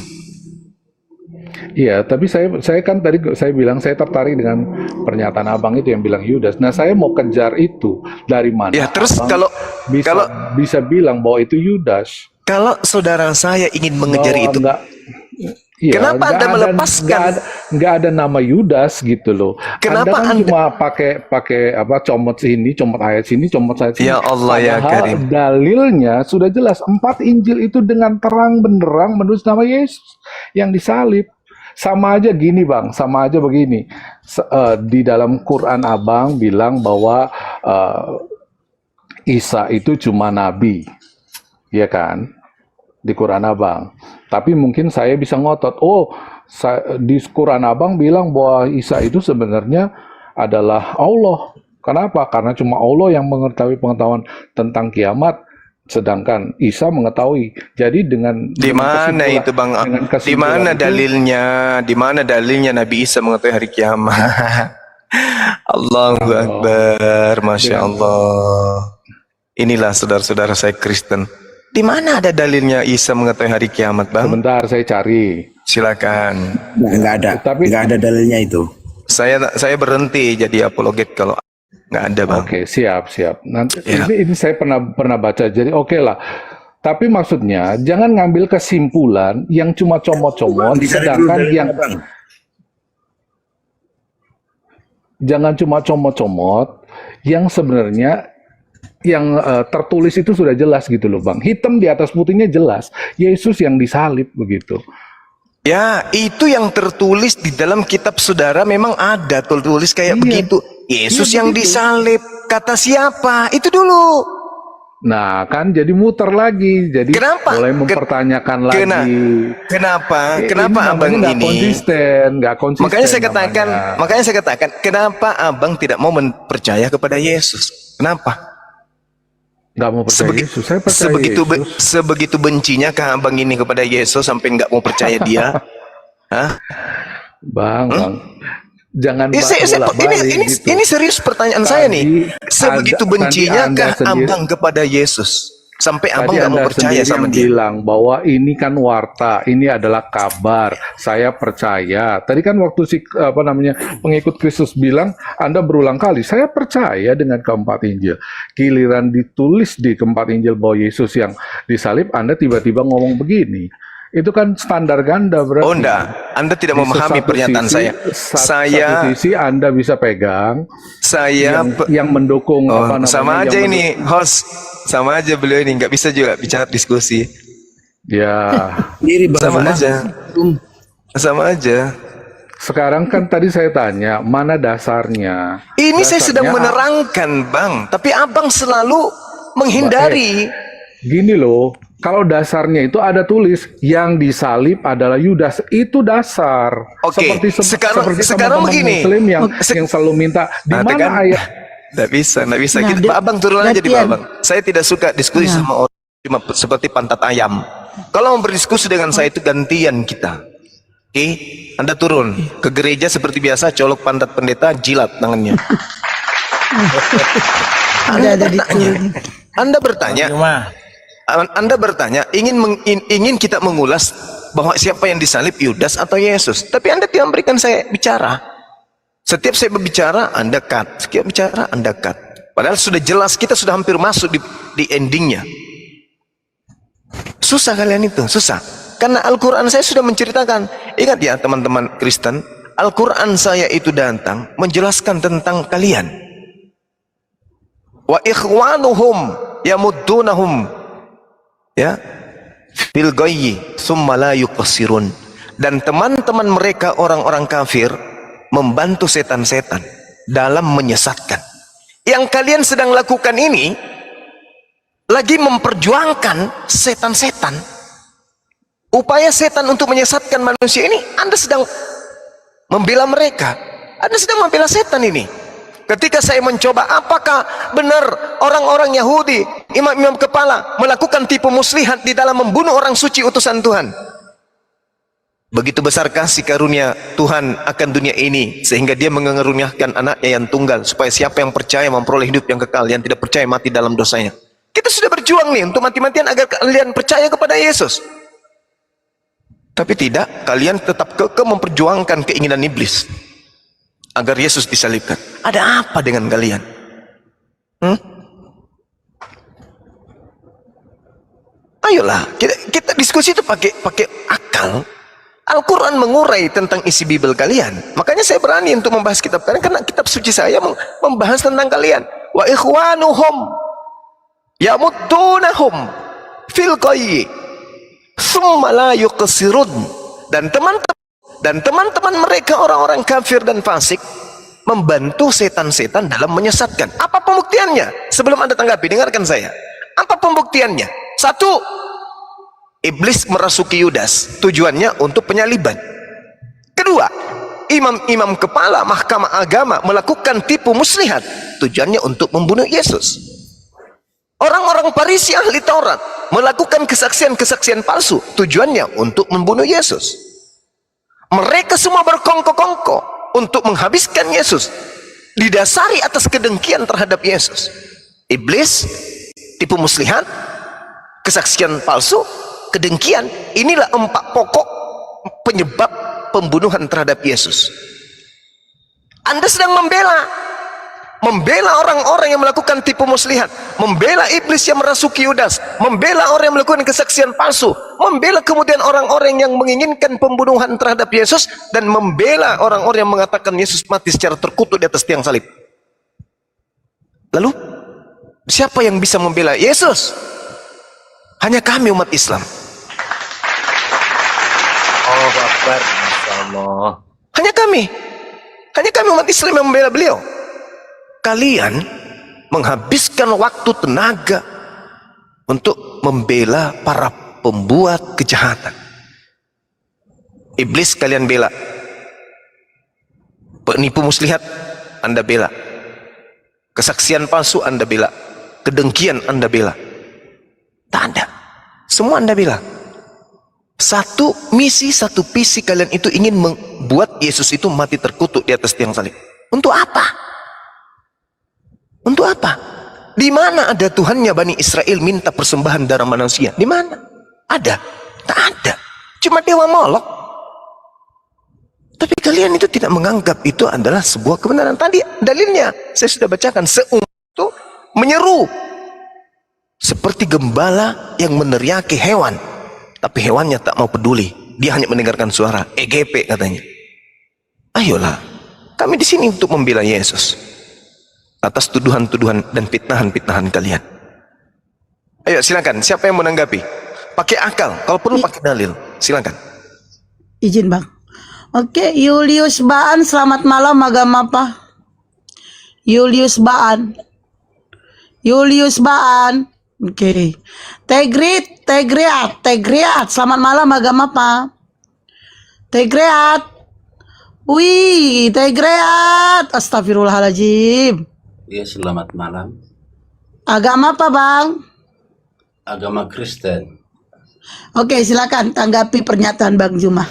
Iya, tapi saya kan tadi saya bilang saya tertarik dengan pernyataan Abang itu yang bilang Yudas. Nah, saya mau kejar itu dari mana? Ya, terus Abang bisa bilang bahwa itu Yudas. kalau saudara saya ingin mengejar Bahwa itu, Iya, kenapa Anda melepaskan? Nggak ada nama Yudas gitu loh. Kenapa Anda kan Anda- cuma pakai comot sini, comot ayat sini, comot ayat sini. Ya Allah, ya Padahal Karim. dalilnya sudah jelas 4 Injil itu dengan terang benderang menulis nama Yesus yang disalib. Sama aja gini, Bang, sama aja begini. Di dalam Quran Abang bilang bahwa Isa itu cuma nabi. Iya kan? Di Quran Abang. Tapi mungkin saya bisa ngotot, di Quran Abang bilang bahwa Isa itu sebenarnya adalah Allah. Kenapa? Karena cuma Allah yang mengetahui pengetahuan tentang kiamat. sedangkan Isa mengetahui. Jadi Di mana itu Bang? Di mana dalilnya? Di mana dalilnya Nabi Isa mengetahui hari kiamat? Allahu Akbar, Masya Allah. Inilah saudara-saudara saya Kristen. Di mana ada dalilnya Isa mengetahui hari kiamat, Bang? Sebentar saya cari. Silakan. Nggak ada. Tapi- Nggak ada dalilnya itu. Saya berhenti jadi apologet kalau nggak ada, Bang. Oke, siap. Nanti Ya. ini saya pernah baca. Jadi oke lah. Tapi maksudnya jangan ngambil kesimpulan yang cuma comot-comot, sedangkan yang jangan cuma comot-comot yang sebenarnya yang tertulis itu sudah jelas gitu loh, Bang. Hitam di atas putihnya jelas. Yesus yang disalib begitu. Ya, itu yang tertulis di dalam kitab saudara memang ada tertulis kayak Iya. begitu. Yesus Iya, yang begitu. disalib. Kata siapa? Itu dulu. Nah, kan jadi muter lagi. Jadi Kenapa? mulai mempertanyakan lagi. Kenapa? Ini Kenapa namanya abang nggak ini? nggak konsisten. Makanya saya katakan, kenapa abang tidak mau percaya kepada Yesus? Kenapa? Nggak mau percaya Yesus. Saya percaya Yesus. Sebegitu bencinya kah abang ini kepada Yesus sampai nggak mau percaya dia? Hah? Bang. Jangan Ini gitu. ini serius pertanyaan saya nih. Sebegitu tadi bencinya Anda kah sendiri- abang kepada Yesus sampai abang Tadi nggak mau Anda percaya sendiri sama yang dia? bilang bahwa ini kan warta, ini adalah kabar. Saya percaya. Tadi kan waktu pengikut Kristus bilang, Anda berulang kali, saya percaya dengan keempat Injil. Giliran ditulis di keempat Injil bahwa Yesus yang disalib, Anda tiba-tiba ngomong begini. Itu kan standar ganda berarti. Oh enggak, Anda tidak Di memahami satu pernyataan sisi- saya. Satu sisi Anda bisa pegang, yang mendukung sama aja yang ini host, sama aja beliau ini nggak bisa juga bicara diskusi. Ya, Sama aja. sekarang kan tadi saya tanya, mana dasarnya? Ini saya sedang Dasarnya menerangkan, Bang, tapi abang selalu menghindari. Gini loh, kalau dasarnya itu ada tulis yang disalib adalah Yudas, itu dasar. Oke, sekarang teman-teman begini. Muslim yang selalu minta di Nah, mana kan- ayat. Nggak bisa. Nah, Abang turun aja di gantian. bawah, Bang. Saya tidak suka diskusi sama orang cuma seperti pantat ayam. Kalau mau berdiskusi dengan saya itu gantian kita. Oke, Anda turun ke gereja seperti biasa, colok pantat pendeta, jilat tangannya. Anda bertanya, Anda bertanya, ingin kita mengulas bahwa siapa yang disalib, Yudas atau Yesus. Tapi Anda tidak memberikan saya bicara. Setiap saya berbicara, Anda cut. Setiap bicara, Anda cut. Padahal sudah jelas, kita sudah hampir masuk di endingnya. Susah kalian itu, susah. Karena Al-Quran saya sudah menceritakan. Ingat ya teman-teman Kristen, Al-Quran saya itu datang menjelaskan tentang kalian. Wa ikhwanuhum yamuddunahum ya fil ghayyi tsumma la yuqsirun. Dan teman-teman mereka orang-orang kafir membantu setan-setan dalam menyesatkan. Yang kalian sedang lakukan ini lagi memperjuangkan setan-setan. Upaya setan untuk menyesatkan manusia ini, Anda sedang membela mereka. Anda sedang membela setan ini. Ketika saya mencoba, apakah benar orang-orang Yahudi, imam-imam kepala melakukan tipu muslihat di dalam membunuh orang suci utusan Tuhan? Begitu besar kasih karunia Tuhan akan dunia ini, sehingga dia mengaruniakan anaknya yang tunggal, supaya siapa yang percaya memperoleh hidup yang kekal, yang tidak percaya mati dalam dosanya. Kita sudah berjuang nih untuk mati-matian agar kalian percaya kepada Yesus. Tapi tidak, kalian tetap kekeh memperjuangkan keinginan iblis agar Yesus disalibkan. Ada apa dengan kalian? Ayolah, kita diskusi itu pakai akal. Al-Quran mengurai tentang isi Bible kalian. Makanya saya berani untuk membahas kitab kalian, karena kitab suci saya membahas tentang kalian. Wa ikhwanuhum yamuddunahum fil ghayyi tsumma la yuqsirun. Dan teman-teman mereka orang-orang kafir dan fasik membantu setan-setan dalam menyesatkan. Apa pembuktiannya? Sebelum Anda tanggapi, dengarkan saya. Apa pembuktiannya? Satu, iblis merasuki Yudas, tujuannya untuk penyaliban. Kedua, imam-imam kepala mahkamah agama melakukan tipu muslihat, tujuannya untuk membunuh Yesus. Orang-orang Farisi ahli Taurat melakukan kesaksian-kesaksian palsu, tujuannya untuk membunuh Yesus. Mereka semua berkongko-kongko untuk menghabiskan Yesus, didasari atas kedengkian terhadap Yesus. Iblis, tipu muslihat, kesaksian palsu, kedengkian. Inilah 4 pokok penyebab pembunuhan terhadap Yesus. Anda sedang membela orang-orang yang melakukan tipu muslihat, membela iblis yang merasuki Yudas, membela orang yang melakukan kesaksian palsu, membela kemudian orang-orang yang menginginkan pembunuhan terhadap Yesus, dan membela orang-orang yang mengatakan Yesus mati secara terkutuk di atas tiang salib. Lalu siapa yang bisa membela Yesus? Hanya kami, umat Islam. Oh, Akbar. Masya Allah. Hanya kami umat Islam yang membela beliau. Kalian menghabiskan waktu tenaga untuk membela para pembuat kejahatan. Iblis kalian bela, penipu muslihat Anda bela, kesaksian palsu Anda bela, kedengkian Anda bela. Tak ada, semua Anda bela. Satu misi, satu visi kalian itu ingin membuat Yesus itu mati terkutuk di atas tiang salib. Untuk apa? Untuk apa? Di mana ada Tuhannya Bani Israel minta persembahan darah manusia? Di mana? Ada? Tak ada. Cuma dewa Molok. Tapi kalian itu tidak menganggap itu adalah sebuah kebenaran. Tadi dalilnya saya sudah bacakan. Seumat itu menyeru seperti gembala yang meneriaki hewan, tapi hewannya tak mau peduli. Dia hanya mendengarkan suara EGP katanya. Ayolah, kami di sini untuk membela Yesus atas tuduhan-tuduhan dan fitnahan-fitnahan kalian. Ayo silakan, siapa yang menanggapi? Pakai akal, kalau perlu pakai dalil. Silakan. Izin Bang. Oke, Julius Baan, selamat malam. Agama apa? Julius Baan. Oke. Tegriat. Selamat malam. Agama apa? Tegriat. Wih, Tegriat. Astagfirullahaladzim. Ya, selamat malam. Agama apa, Bang? Agama Kristen. Oke, silakan tanggapi pernyataan Bang Juma.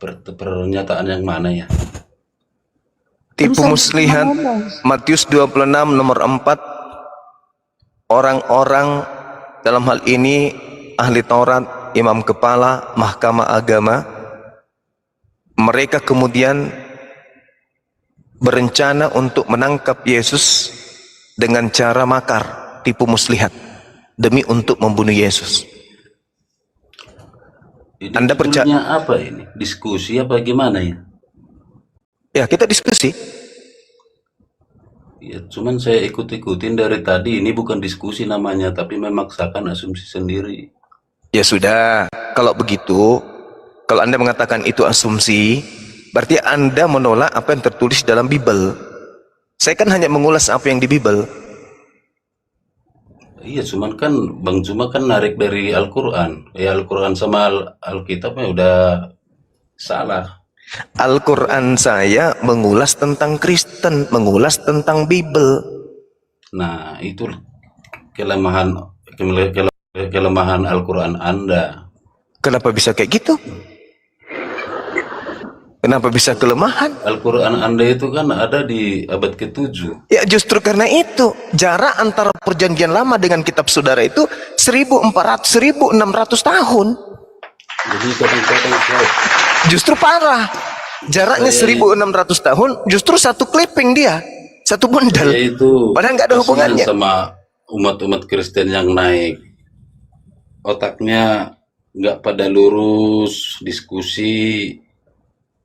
Pernyataan yang mana ya? Tipu muslihat, Matius 26 nomor 4. Orang-orang dalam hal ini ahli Taurat, imam kepala, mahkamah agama, mereka kemudian berencana untuk menangkap Yesus dengan cara makar, tipu muslihat, demi untuk membunuh Yesus. Ini Anda percaya apa ini? Diskusi apa gimana ya? Ya, kita diskusi. Ya, cuman saya ikut-ikutin dari tadi. Ini bukan diskusi namanya, tapi memaksakan asumsi sendiri. Ya sudah, kalau begitu, kalau Anda mengatakan itu asumsi, berarti Anda menolak apa yang tertulis dalam Bible. Saya kan hanya mengulas apa yang di Bible. Iya, cuman kan Bang Juma kan narik dari Al-Quran. Ya, Al-Quran sama Alkitabnya udah salah. Al-Quran saya mengulas tentang Kristen, mengulas tentang Bible. Nah, itu kelemahan Al-Quran Anda. Kenapa bisa kayak gitu? Kenapa bisa kelemahan? Al-Quran Anda itu kan ada di abad ke-7. Ya justru karena itu, jarak antara perjanjian lama dengan kitab saudara itu 1400, 1600 tahun. Jadi kadang-kadang saya Justru parah. Jaraknya 1600 tahun, justru satu clipping dia, satu bundel. itu Padahal nggak ada kasihan hubungannya. sama umat-umat Kristen yang naik. Otaknya nggak pada lurus, diskusi.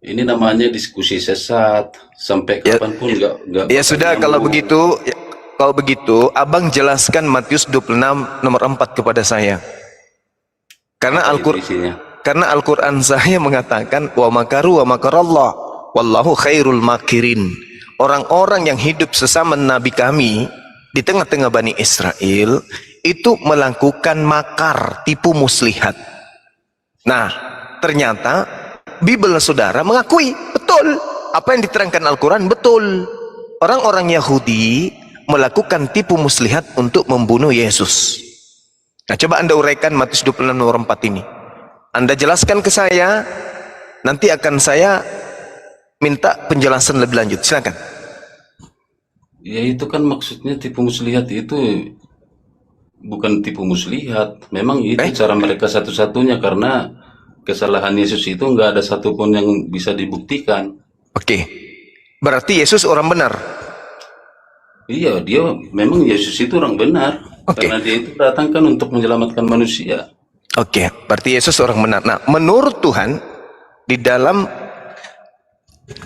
Ini namanya diskusi sesat. Sampai Ya, kapanpun nggak Ya bakal sudah, kalau nyambung. begitu, Abang jelaskan Matius 26 nomor 4 kepada saya. Karena Apa itu Al-Qur'an isinya? Karena Al-Quran saya mengatakan wa makaru wa makarallah wallahu khairul makirin. Orang-orang yang hidup sesama Nabi kami di tengah-tengah Bani Israel itu melakukan makar, tipu muslihat. Nah, ternyata Bible saudara mengakui betul apa yang diterangkan Al-Quran betul. Orang-orang Yahudi melakukan tipu muslihat untuk membunuh Yesus. Nah, coba Anda uraikan Matius 26 nomor 4 ini. Anda jelaskan ke saya, nanti akan saya minta penjelasan lebih lanjut. Silakan. Ya itu kan maksudnya tipu muslihat itu bukan tipu muslihat. Memang itu cara mereka satu-satunya, karena kesalahan Yesus itu nggak ada satupun yang bisa dibuktikan. Oke. Berarti Yesus orang benar. Iya, dia memang Yesus itu orang benar. Oke. Karena dia itu datang kan untuk menyelamatkan manusia. Oke, berarti Yesus orang benar. Nah, menurut Tuhan, di dalam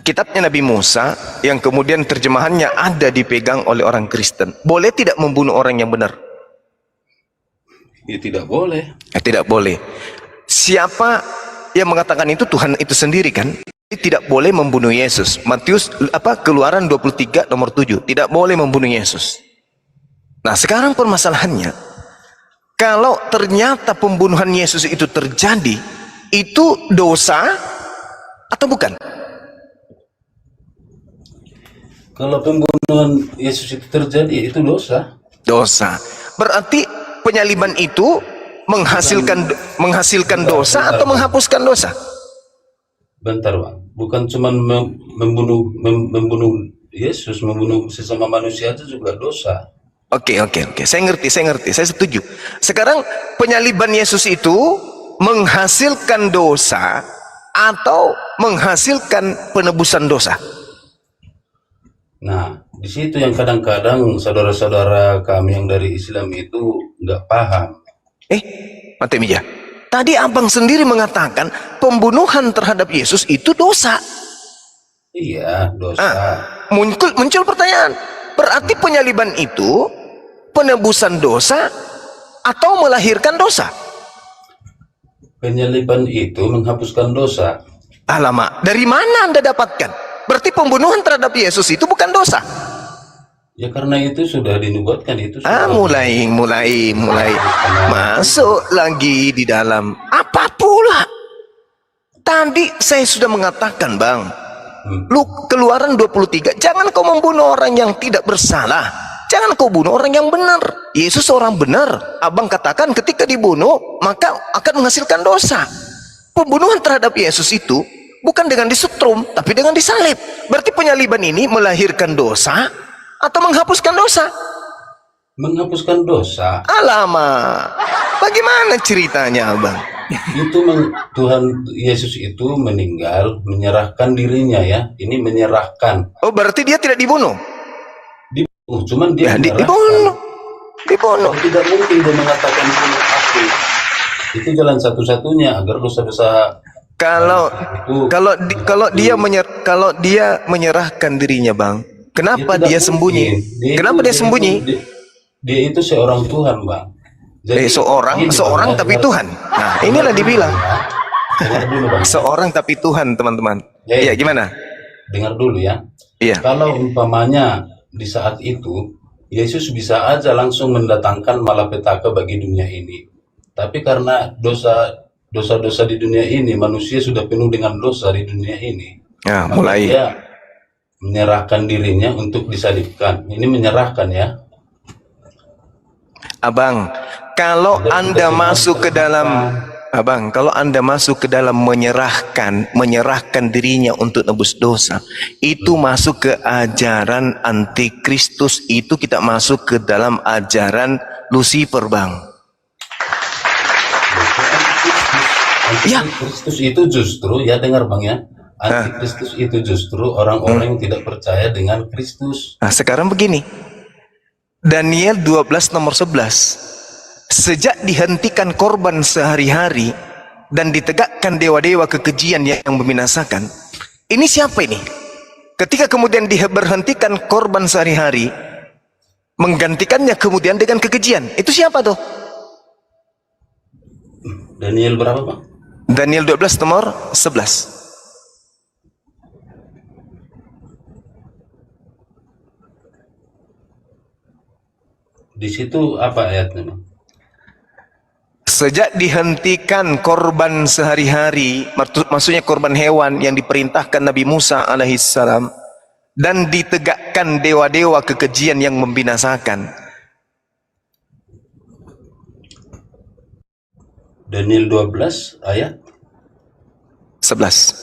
kitabnya Nabi Musa, yang kemudian terjemahannya ada dipegang oleh orang Kristen, boleh tidak membunuh orang yang benar? Ya tidak boleh. Ya, tidak boleh. Siapa yang mengatakan itu? Tuhan itu sendiri kan? Tidak boleh membunuh Yesus. Matius Keluaran 23 nomor 7, tidak boleh membunuh Yesus. Nah, sekarang permasalahannya, kalau ternyata pembunuhan Yesus itu terjadi, itu dosa atau bukan? Kalau pembunuhan Yesus itu terjadi, itu dosa. Dosa. Berarti penyaliban itu menghasilkan dosa atau menghapuskan dosa? Bentar, Bang. Bukan cuma membunuh Yesus, membunuh sesama manusia itu juga dosa. Oke. Saya ngerti. Saya setuju. Sekarang penyaliban Yesus itu menghasilkan dosa atau menghasilkan penebusan dosa? Nah, di situ yang kadang-kadang saudara-saudara kami yang dari Islam itu nggak paham. Mati Mija. Tadi abang sendiri mengatakan pembunuhan terhadap Yesus itu dosa. Iya, dosa. Muncul pertanyaan. Berarti penyaliban itu penebusan dosa atau melahirkan dosa? Penyaliban itu menghapuskan dosa. Alamak, dari mana Anda dapatkan? Berarti pembunuhan terhadap Yesus itu bukan dosa? Ya karena itu sudah dinubuatkan itu. Mulai masuk lagi di dalam apa pula? Tadi saya sudah mengatakan, Bang. Keluaran 23, jangan kau membunuh orang yang tidak bersalah. Jangan kau bunuh orang yang benar. Yesus orang benar. Abang katakan ketika dibunuh, maka akan menghasilkan dosa. Pembunuhan terhadap Yesus itu bukan dengan disetrum, tapi dengan disalib. Berarti penyaliban ini melahirkan dosa atau menghapuskan dosa? Menghapuskan dosa. Alamak, bagaimana ceritanya, Abang? Itu Tuhan Yesus itu meninggal, menyerahkan dirinya ya. Ini menyerahkan. Oh, berarti dia tidak dibunuh? Cuman dia dibunuh. Tidak mungkin dia mengatakan bunuh aku. Itu jalan satu-satunya agar dosa-dosa. Kalau dia menyerahkan dirinya, Bang, kenapa dia sembunyi? Kenapa dia sembunyi? Dia itu seorang Tuhan, Bang. Jadi seorang tapi Tuhan. Nah, inilah dibilang. Seorang tapi Tuhan, teman-teman. Iya, gimana? Dengar dulu ya. Iya. Kalau umpamanya di saat itu Yesus bisa aja langsung mendatangkan malapetaka bagi dunia ini. Tapi karena dosa-dosa di dunia ini, manusia sudah penuh dengan dosa di dunia ini. Ya, mulai. Dia menyerahkan dirinya untuk disalibkan. Ini menyerahkan ya. Abang, kalau Anda masuk ke dalam menyerahkan dirinya untuk nebus dosa, itu masuk ke ajaran antikristus, itu kita masuk ke dalam ajaran Lucifer, Bang. Antikristus itu justru, ya dengar Bang ya, antikristus itu justru orang-orang yang tidak percaya dengan Kristus. Nah, sekarang begini, Daniel 12 nomor 11. Sejak dihentikan korban sehari-hari dan ditegakkan dewa-dewa kekejian yang membinasakan. Ini siapa ini? Ketika kemudian diberhentikan korban sehari-hari, menggantikannya kemudian dengan kekejian. Itu siapa tuh? Daniel berapa, Bang? Daniel 12 nomor 11. Di situ apa ayatnya, Bang? Sejak dihentikan korban sehari-hari, maksudnya korban hewan yang diperintahkan Nabi Musa alaihissalam, dan ditegakkan dewa-dewa kekejian yang membinasakan. Daniel 12 ayat 11.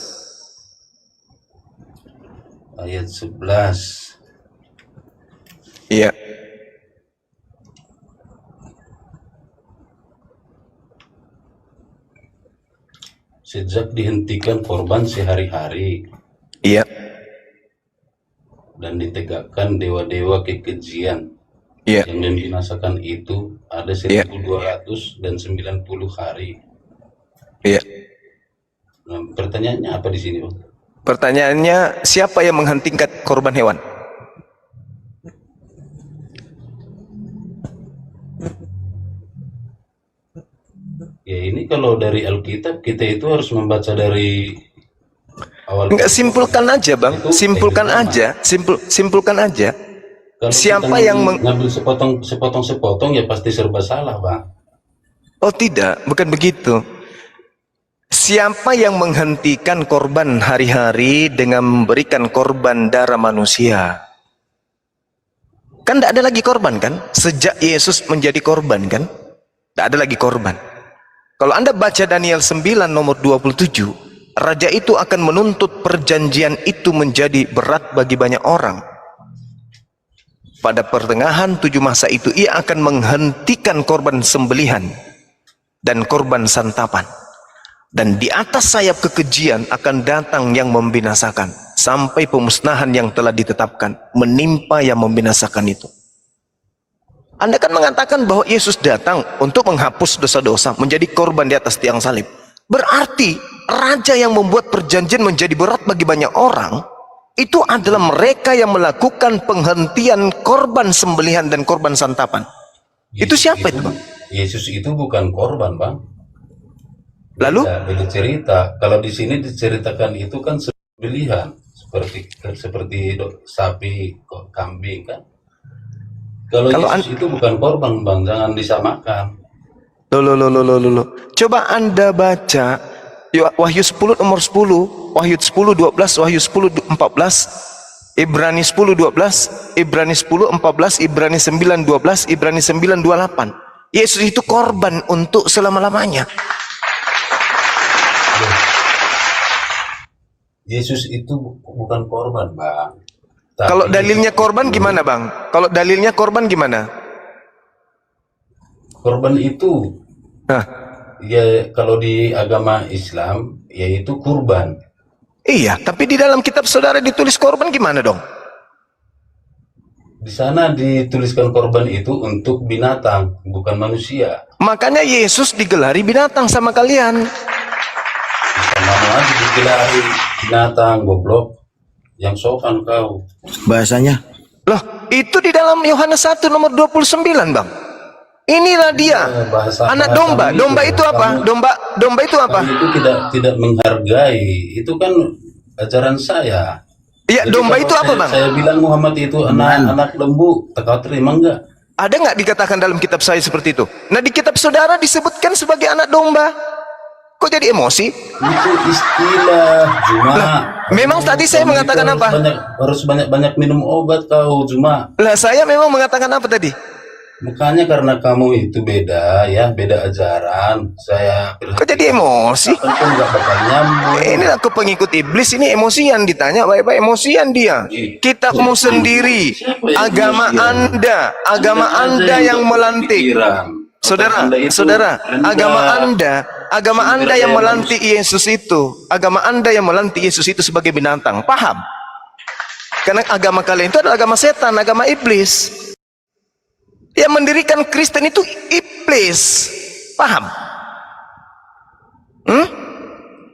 ayat 11. Iya. Sejak dihentikan korban sehari-hari Iya. dan ditegakkan dewa-dewa kekejian Iya. yang membinasakan itu ada 1290 hari. Iya. Nah, pertanyaannya apa di sini, Bang? Pertanyaannya, siapa yang menghentikan korban hewan? Ya ini kalau dari Alkitab kita itu harus membaca dari awal. Enggak, simpulkan aja, Bang. Simpulkan aja, simpulkan aja. Kalau Siapa kita yang ngambil sepotong ya pasti serba salah, Bang. Oh tidak, bukan begitu. Siapa yang menghentikan korban hari-hari dengan memberikan korban darah manusia? Kan tidak ada lagi korban kan? Sejak Yesus menjadi korban kan? Tidak ada lagi korban. Kalau Anda baca Daniel 9 nomor 27, raja itu akan menuntut perjanjian itu menjadi berat bagi banyak orang. Pada pertengahan 7 masa itu, ia akan menghentikan korban sembelihan dan korban santapan. Dan di atas sayap kekejian akan datang yang membinasakan, sampai pemusnahan yang telah ditetapkan menimpa yang membinasakan itu. Anda kan mengatakan bahwa Yesus datang untuk menghapus dosa-dosa, menjadi korban di atas tiang salib. Berarti raja yang membuat perjanjian menjadi berat bagi banyak orang, itu adalah mereka yang melakukan penghentian korban sembelihan dan korban santapan. Itu siapa itu, Bang? Yesus itu bukan korban, Bang. Lalu? Beda cerita. Kalau di sini diceritakan itu kan sembelihan, seperti sapi, kambing kan. Kalau Yesus itu bukan korban, Bang, jangan disamakan. Loh. Coba Anda baca Wahyu 10 nomor 10, Wahyu 10 12, Wahyu 10 14, Ibrani 10 12, Ibrani 10 14, Ibrani 9 12, Ibrani 9 28. Yesus itu korban untuk selama-lamanya. Yesus itu bukan korban, Bang. Tapi Kalau dalilnya korban gimana, Bang? Kalau dalilnya korban gimana? korban itu Nah, ya kalau di agama Islam yaitu kurban. iya, tapi di dalam kitab saudara ditulis korban gimana dong? Di sana dituliskan korban itu untuk binatang, bukan manusia. Makanya Yesus digelari binatang sama kalian. Sama aja digelari binatang, goblok. Yang sopan kau. Bahasanya. Loh, itu di dalam Yohanes 1 nomor 29, Bang. Inilah dia, anak domba. Domba itu apa? Domba itu apa? Kamu itu tidak menghargai. Itu kan ajaran saya. Iya, Jadi domba kalau itu apa, Bang? Saya bilang Muhammad itu anak lembu, kau terima enggak? Ada nggak dikatakan dalam kitab saya seperti itu? Nah, di kitab saudara disebutkan sebagai anak domba. Kok jadi emosi? Itu istilah Juma. Memang tadi saya Kamu mengatakan itu apa? Harus banyak minum obat kau Juma. Lah, saya memang mengatakan apa tadi? Makanya karena kamu itu beda ya, beda ajaran. Saya Kok jadi emosi? Tentu nggak bakal nyambung. Ini aku pengikut iblis, ini emosian, ditanya baik-baik emosian dia. Kitabmu sendiri, agama Anda yang melantik. Saudara, agama Anda yang melantik Yesus itu, sebagai binatang. Paham? Karena agama kalian itu adalah agama setan, agama iblis. Yang mendirikan Kristen itu iblis. Paham?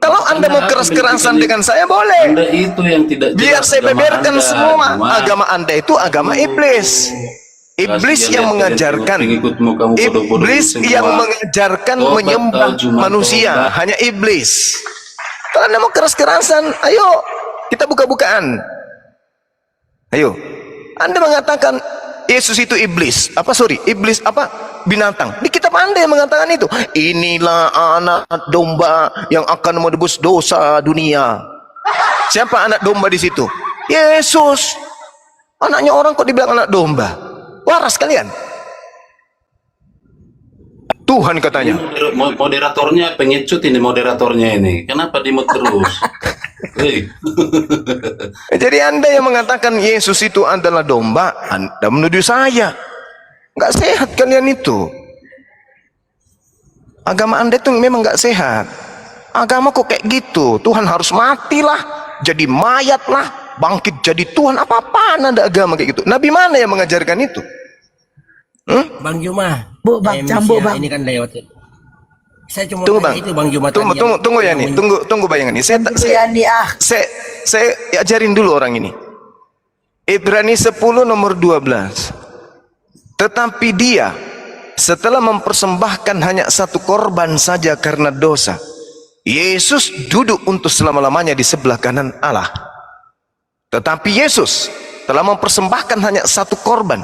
Kalau Anda mau keras-kerasan dengan saya, boleh. Anda itu yang tidak Biar jelas saya agama beberkan Anda, semua. Juma. Agama Anda itu agama iblis. Iblis Kasihan yang lihat mengajarkan, pengikutmu, kamu bodoh-bodoh iblis semua. yang mengajarkan Tobat menyembah kau, Juma, manusia, tobat. hanya iblis. Kalau Anda mau keras-kerasan, ayo kita buka-bukaan. Ayo, Anda mengatakan Yesus itu iblis, iblis binatang. Di kitab Anda yang mengatakan itu. Inilah anak domba yang akan menebus dosa dunia. Siapa anak domba di situ? Yesus, anaknya orang kok dibilang anak domba? Waras kalian? Tuhan katanya. Moderatornya pengecut ini, moderatornya ini. Kenapa dimut terus? Hei. Jadi Anda yang mengatakan Yesus itu adalah domba, Anda menuduh saya. Nggak sehat kalian itu. Agama Anda itu memang nggak sehat. Agama kok kayak gitu? Tuhan harus matilah, jadi mayat lah, bangkit jadi Tuhan. Apa-apaan ada agama kayak gitu? Nabi mana yang mengajarkan itu? Bang Juma, Bu, Bang, cambu, Bang. ini kan lewat. Saya cuma Tunggu tanya bang, itu Bang Juma. tunggu ya nih, tunggu bayangan ini. Saya ajarin dulu orang ini. Ibrani 10 nomor 12. Tetapi dia setelah mempersembahkan hanya satu korban saja karena dosa, Yesus duduk untuk selama-lamanya di sebelah kanan Allah. Tetapi Yesus telah mempersembahkan hanya satu korban.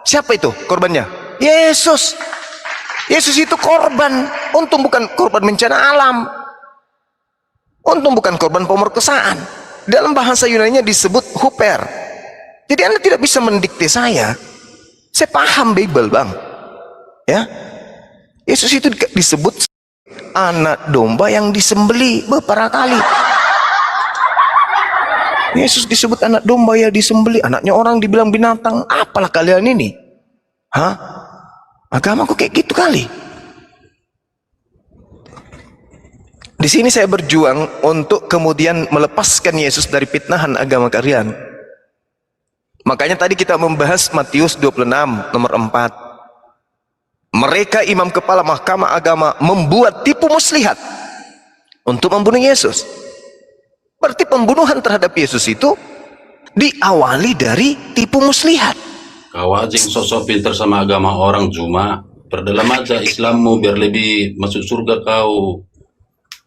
Siapa itu korbannya? Yesus. Yesus itu korban. Untung bukan korban bencana alam. Untung bukan korban pemerkosaan. Dalam bahasa Yunani disebut huper. Jadi Anda tidak bisa mendikte saya. Saya paham Bible bang. Ya, Yesus itu disebut anak domba yang disembeli beberapa kali. Yesus disebut anak domba yang disembeli, anaknya orang dibilang binatang. Apalah kalian ini? Hah? Agama kok kayak gitu kali? Di sini saya berjuang untuk kemudian melepaskan Yesus dari fitnahan agama kalian. Makanya tadi kita membahas Matius 26 nomor 4. Mereka imam kepala mahkamah agama membuat tipu muslihat untuk membunuh Yesus. Berarti pembunuhan terhadap Yesus itu diawali dari tipu muslihat. Kau aja yang sosok pinter sama agama orang, Juma. Perdalam aja Islammu biar lebih masuk surga kau.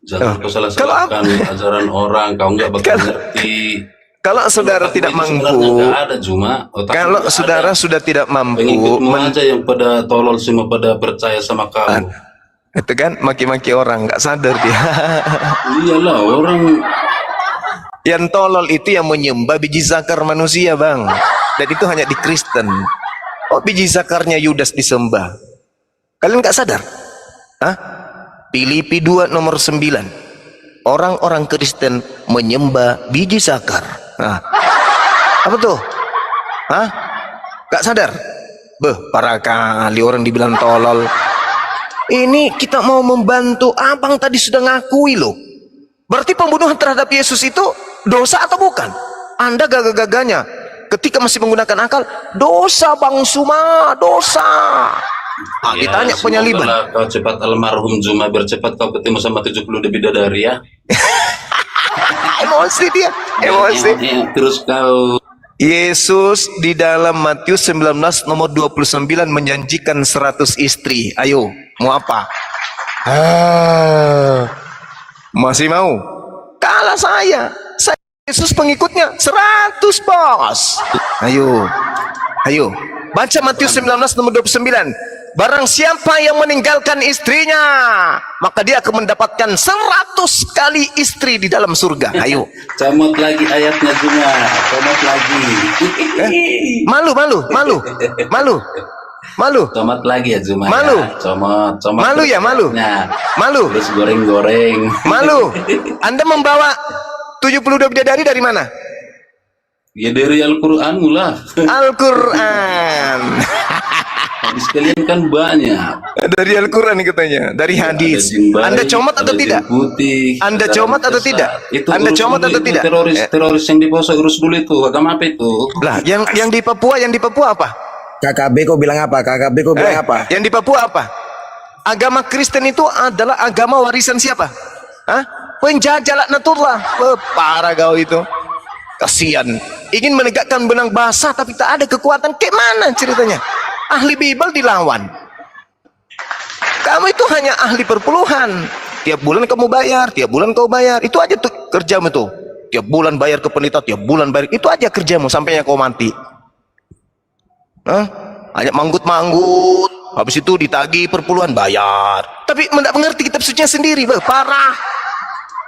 Jangan kau salah-salahkan ajaran orang, kau nggak bakal ngerti. Kalau saudara tidak mampu, ada, Juma. kalau saudara sudah tidak mampu, pengikutmu aja yang pada tolol semua pada percaya sama kau. Itu kan maki-maki orang, nggak sadar dia. Iyalah orang. Yang tolol itu yang menyembah biji zakar manusia bang. Dan itu hanya di Kristen. Oh biji zakarnya Yudas disembah. Kalian nggak sadar? Hah? Filipi 2 nomor 9. Orang-orang Kristen menyembah biji zakar. Nah, apa tuh? Hah? Nggak sadar? Parah kali orang dibilang tolol. Ini kita mau membantu abang tadi sudah ngakui loh. Berarti pembunuhan terhadap Yesus itu dosa atau bukan? Anda gagah-gagahnya ketika masih menggunakan akal, dosa bang Suma, dosa. Ditanya penyaliban. Kau cepat almarhum Juma, biar cepat kau ketemu sama 70 bidadari ya. Emosi dia, emosi. Terus kau. Yesus di dalam Matius 19 nomor 29 menjanjikan 100 istri. Ayo, mau apa? Masih mau? Kalah saya. Yesus pengikutnya 100 bos. Ayo, ayo. Baca Matius 19 nomor 29. Barang siapa yang meninggalkan istrinya, maka dia akan mendapatkan 100 kali istri di dalam surga. Ayo. Comot lagi ayatnya Juma. Comot lagi. Malu. Comot lagi ya Juma. Malu. Ya. Comot. Malu ya, malu. Nah, malu. terus goreng-goreng. Malu. Anda membawa 72 bidadari dari mana? Ya dari Al-Quran lah. Al-Quran. Hadis kalian kan banyak. Dari Al-Quran katanya, dari hadis. Anda comot atau tidak? Anda comot atau tidak? Anda comot atau tidak? Teroris yang di Poso urus dulu itu. Agama apa itu? Lah, yang di Papua apa? KKB kok bilang apa? KKB kok bilang apa? Yang di Papua apa? Agama Kristen itu adalah agama warisan siapa? Hah? Penjajah laknatullah. Parah kau itu. Kasihan. Ingin menegakkan benang basah tapi tak ada kekuatan. Kayak mana ceritanya? Ahli Bible dilawan. Kamu itu hanya ahli perpuluhan. Tiap bulan kamu bayar, tiap bulan kau bayar. Itu aja tuh kerjamu tuh. Tiap bulan bayar ke pendeta, tiap bulan bayar. Itu aja kerjamu sampainya kau mati. Hah? Hanya manggut-manggut. Habis itu ditagih perpuluhan bayar. Tapi tidak mengerti kitab sucinya sendiri, parah.